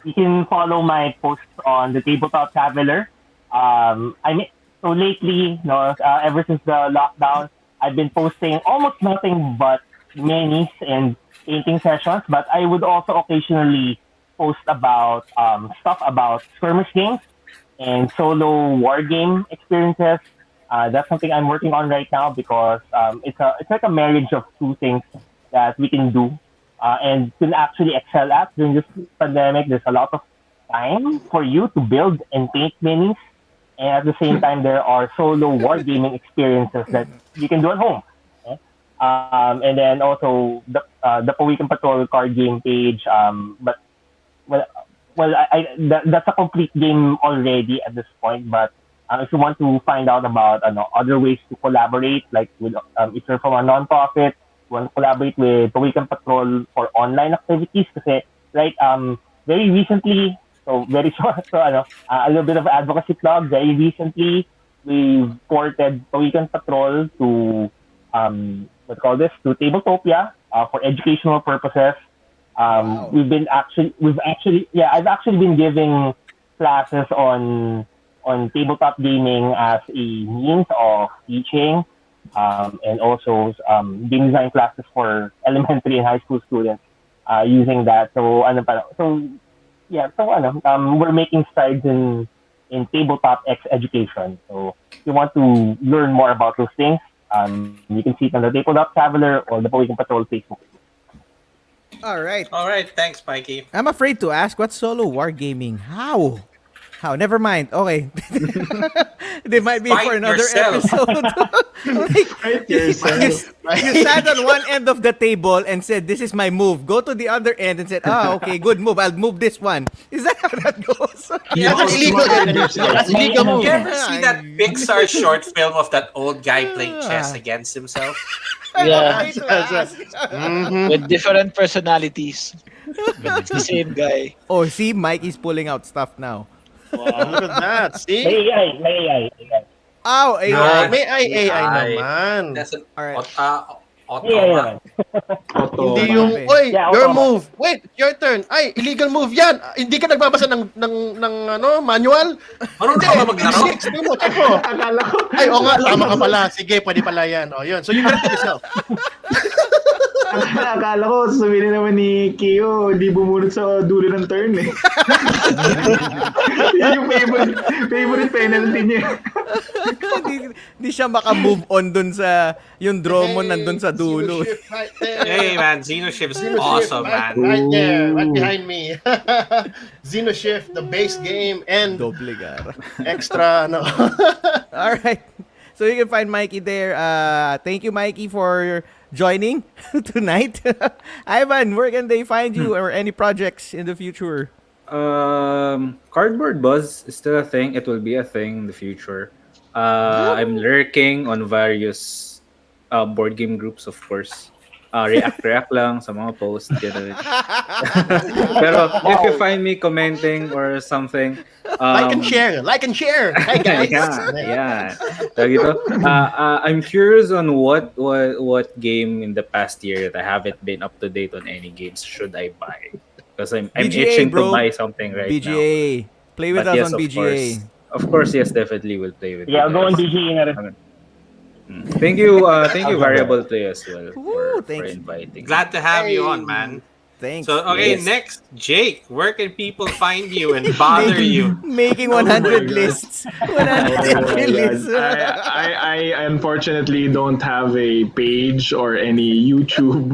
you can follow my posts on the Tabletop Traveler. So lately, ever since the lockdown, I've been posting almost nothing but minis and painting sessions. But I would also occasionally post about stuff about skirmish games and solo war game experiences. That's something I'm working on right now because it's like a marriage of two things that we can do and can actually excel at during this pandemic. There's a lot of time for you to build and paint minis, and at the same time, there are solo wargaming experiences that you can do at home. Okay? And then also the Pawikan Patrol card game page. That's a complete game already at this point. But if you want to find out about other ways to collaborate, like with if you're from a nonprofit, you want to collaborate with Pawikan Patrol for online activities. Kasi very recently, so very short, a little bit of advocacy plug. Very recently, we ported Pawikan Patrol to to Tabletopia for educational purposes. I've actually been giving classes on tabletop gaming as a means of teaching, and also game design classes for elementary and high school students using that. We're making strides in tabletop X education. So if you want to learn more about those things, you can see it on the Tabletop Traveler or the Pawikan Patrol Facebook. All right. Thanks, Mikey. I'm afraid to ask, what's solo wargaming? How? Never mind. Okay. They might be Fight for another yourself. episode. Like, Fight you, yourself. you sat on one end of the table and said, "This is my move." Go to the other end and said, okay, good move. I'll move this one." Is that how that goes? Yeah, That's illegal. That's illegal move. You ever see that Pixar short film of that old guy playing chess against himself? Yeah. Right to ask. With different personalities. But it's the same guy. Oh, see, Mikey's pulling out stuff now. Wow, look at that. See? May AI. Oh, Ah, May AI AI. naman. That's an All right. AI naman. Auto. Hindi yung, Okay. oy, Yeah, your auto. move. Wait, your turn. Ay, illegal move yan. Hindi ka nagbabasa ng manual? Marunong ka ba maglaro? Check mo, check mo. Akala ko. Ay, o nga, tama ka pala. Sige, pwede pala yan. O, yun. So, you correct yourself. Akala ko, sasabihin naman ni Kio, hindi bumunot sa dulo ng turn eh. Yun yung favorite penalty niya. Di siya maka-move on dun sa yung draw mo nandun sa dulo. Zero shift right there. Hey man, Xeno Shift is Zero awesome, shift right, man. right there, right behind me. Zeno Shift, the base game, and Doble gara. extra, no. All right. So you can find Mikey there. Thank you, Mikey, for joining tonight. Ivan, where can they find you or any projects in the future? Cardboard Buzz is still a thing. It will be a thing in the future. I'm lurking on various board game groups, of course. React lang sa mga posts. Ganun. Pero if you find me commenting or something, Like and share. Hi, guys. yeah. Tawag ito, I'm curious on what game in the past year that I haven't been up to date on any games should I buy, because I'm BGA, itching bro. to buy something right now. BGA. Play with But us yes, on BGA. Of course, yes, definitely will play with Yeah, you I'll go on guys. BGA na rin. Thank you, Variable Play as well Ooh, for thanks. inviting. Glad to have you on, man. Thanks. So, okay, Yes. next, Jake, where can people find you and bother you? Making Oh 100 my God. lists. 100 Oh my lists. God. I unfortunately don't have a page or any YouTube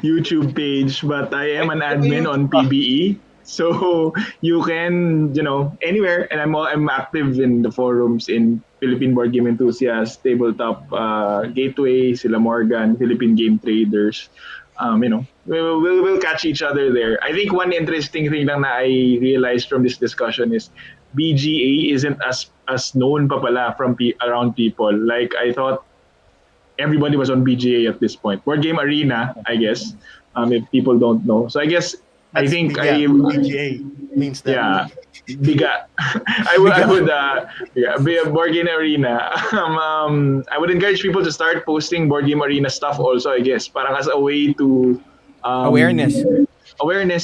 YouTube page, but I am an admin on PBE. So you can, anywhere, and I'm active in the forums in Philippine Board Game Enthusiasts, Tabletop Gateway, Sila Morgan, Philippine Game Traders. We'll catch each other there. I think one interesting thing lang na I realized from this discussion is BGA isn't as known pa pala from around people. Like I thought everybody was on BGA at this point. Board Game Arena, I guess, if people don't know. So I guess I think BGA means that. yeah, biga. I would Board Game Arena. I would encourage people to start posting Board Game Arena stuff also, I guess, parang as a way to awareness,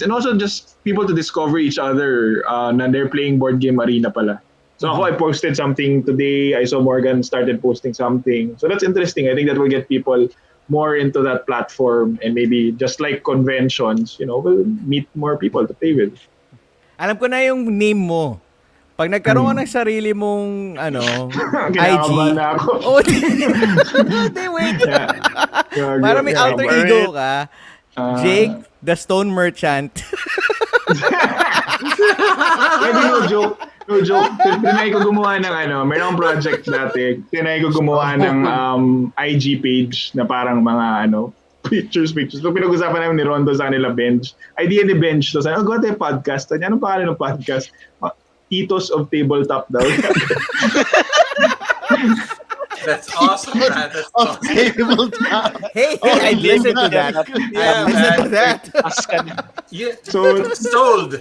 and also just people to discover each other na they're playing Board Game Arena pala. So ako, I posted something today. I saw Morgan started posting something. So that's interesting. I think that will get people more into that platform, and maybe just like conventions, we'll meet more people to play with. Alam ko na yung name mo. Pag nagkaroon ka ng sarili mong IG. Kinakabahan na ako. Oh, hindi, wait. Para may alter ego ka. Jake, the Stone Merchant. Maybe no joke. Tinay ko gumawa ng meron akong project dati. Tinay ko gumawa ng IG page na parang mga pictures. So pinag-usapan namin ni Rondo sa kanila Bench. Idea ni Bench. So sabi, gawa tayo podcast. Anong pangalan ng podcast? Ethos of Tabletop daw. That's awesome, man. That's awesome. Tabletop. Hey, I listened to that. Yeah, I listened to that. Yeah. So, Sold,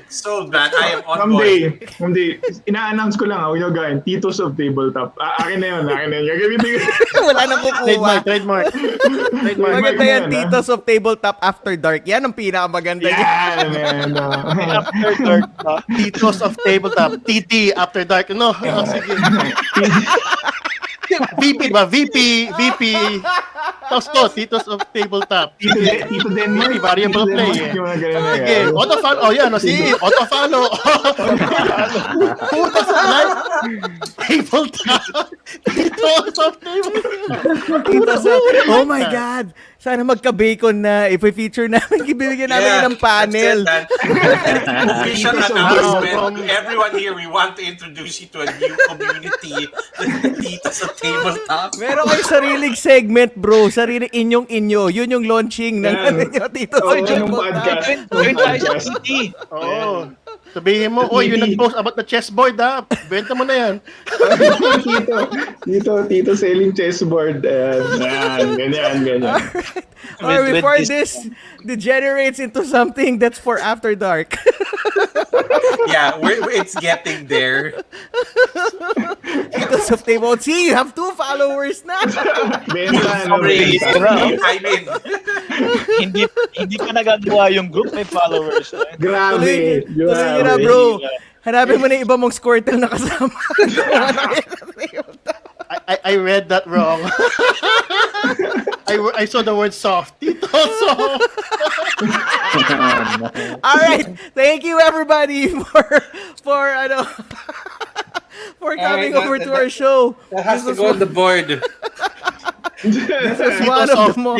man. I am on board. someday, ina-announce ko lang, guys, Ethos of Tabletop. Akin na yun. Gagamitin ko. Wala nang kukuha. Trademark. Maganda yan, Titos of Tabletop After Dark. Yan ang pinakamaganda niya. Yeah, man. After dark, Titos of Tabletop. TT After Dark. No, sige. VP ba? VP. Tapos to, Titos of Tabletop. Tito Denmark. Variable play. Okay. Auto-follow. Oh, yan. See? Auto-follow. Who doesn't like Tabletop? Titos of Tabletop. Titos of, oh my God. Sana magka-bacon na. If we feature namin, bibigyan namin ng panel. Official announcement. Everyone here, we want to introduce you to a new community. Dito sa tabletop. Meron kayong sariling segment, bro. Sariling inyong-inyo. Yun yung launching ng ano nyo dito sa yung podcast. Join tayo sa PT. Oo. Sabihin mo, yung nag-post about the chessboard, ha? Benta mo na yan. Tito selling chessboard. Ganyan. Or before this degenerates into something that's for after dark. Yeah, it's getting there. Because of table. See, you have 2 followers na. Sorry, I mean, hindi pa nagagawa yung group, may followers. Grabe. Tuloy nyo na, bro. Hanapin mo na yung iba mong Squirtle na kasama. I read that wrong. I saw the word soft. Tito soft. All right. Thank you, everybody, for for coming over to our show. that has to go on the board. This is one of the more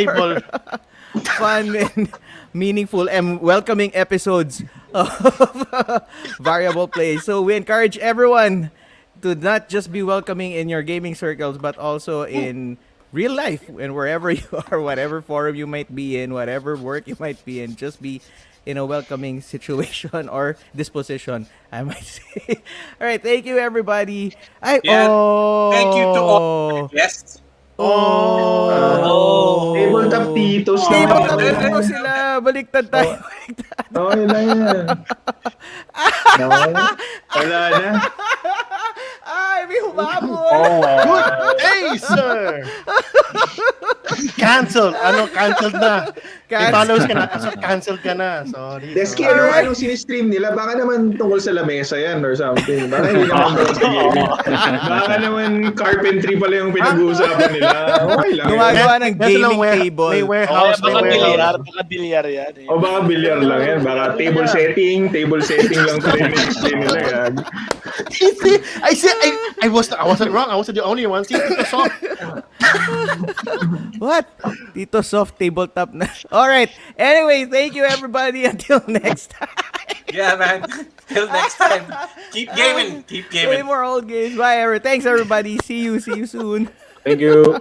fun and meaningful and welcoming episodes of Variable Play. So we encourage everyone to not just be welcoming in your gaming circles, but also in real life and wherever you are, whatever forum you might be in, whatever work you might be in, just be in a welcoming situation or disposition, I might say. All right, thank you, everybody. Thank you to all our guests. Tabletop Titos Tabletop naman. Titos sila. Baliktad tayo. Yun lang yan. Wala na. Ay, may humabol. Good day, sir. Cancelled. Cancelled na. May followers ka na. So, cancelled ka na. Sorry. Deski, Alright. anong sinistream nila? Baka naman tungkol sa lamesa yan or something. Baka hindi naman baka naman carpentry pala yung pinag-uusapan nila. Okay lang. Gumagawa ng Meron silang gaming table. May warehouse. Baka bilyar yan. O baka bilyar lang yan. Baka table setting lang pala yung explain nila. I wasn't wrong. I wasn't the only one. See, Tito soft. What? Tito Soft tabletop na. All right. Anyway, thank you, everybody. Until next time. Yeah, man. Till next time. Keep gaming. Keep Play gaming. more old games. Bye, thanks, everybody. See you soon. Thank you.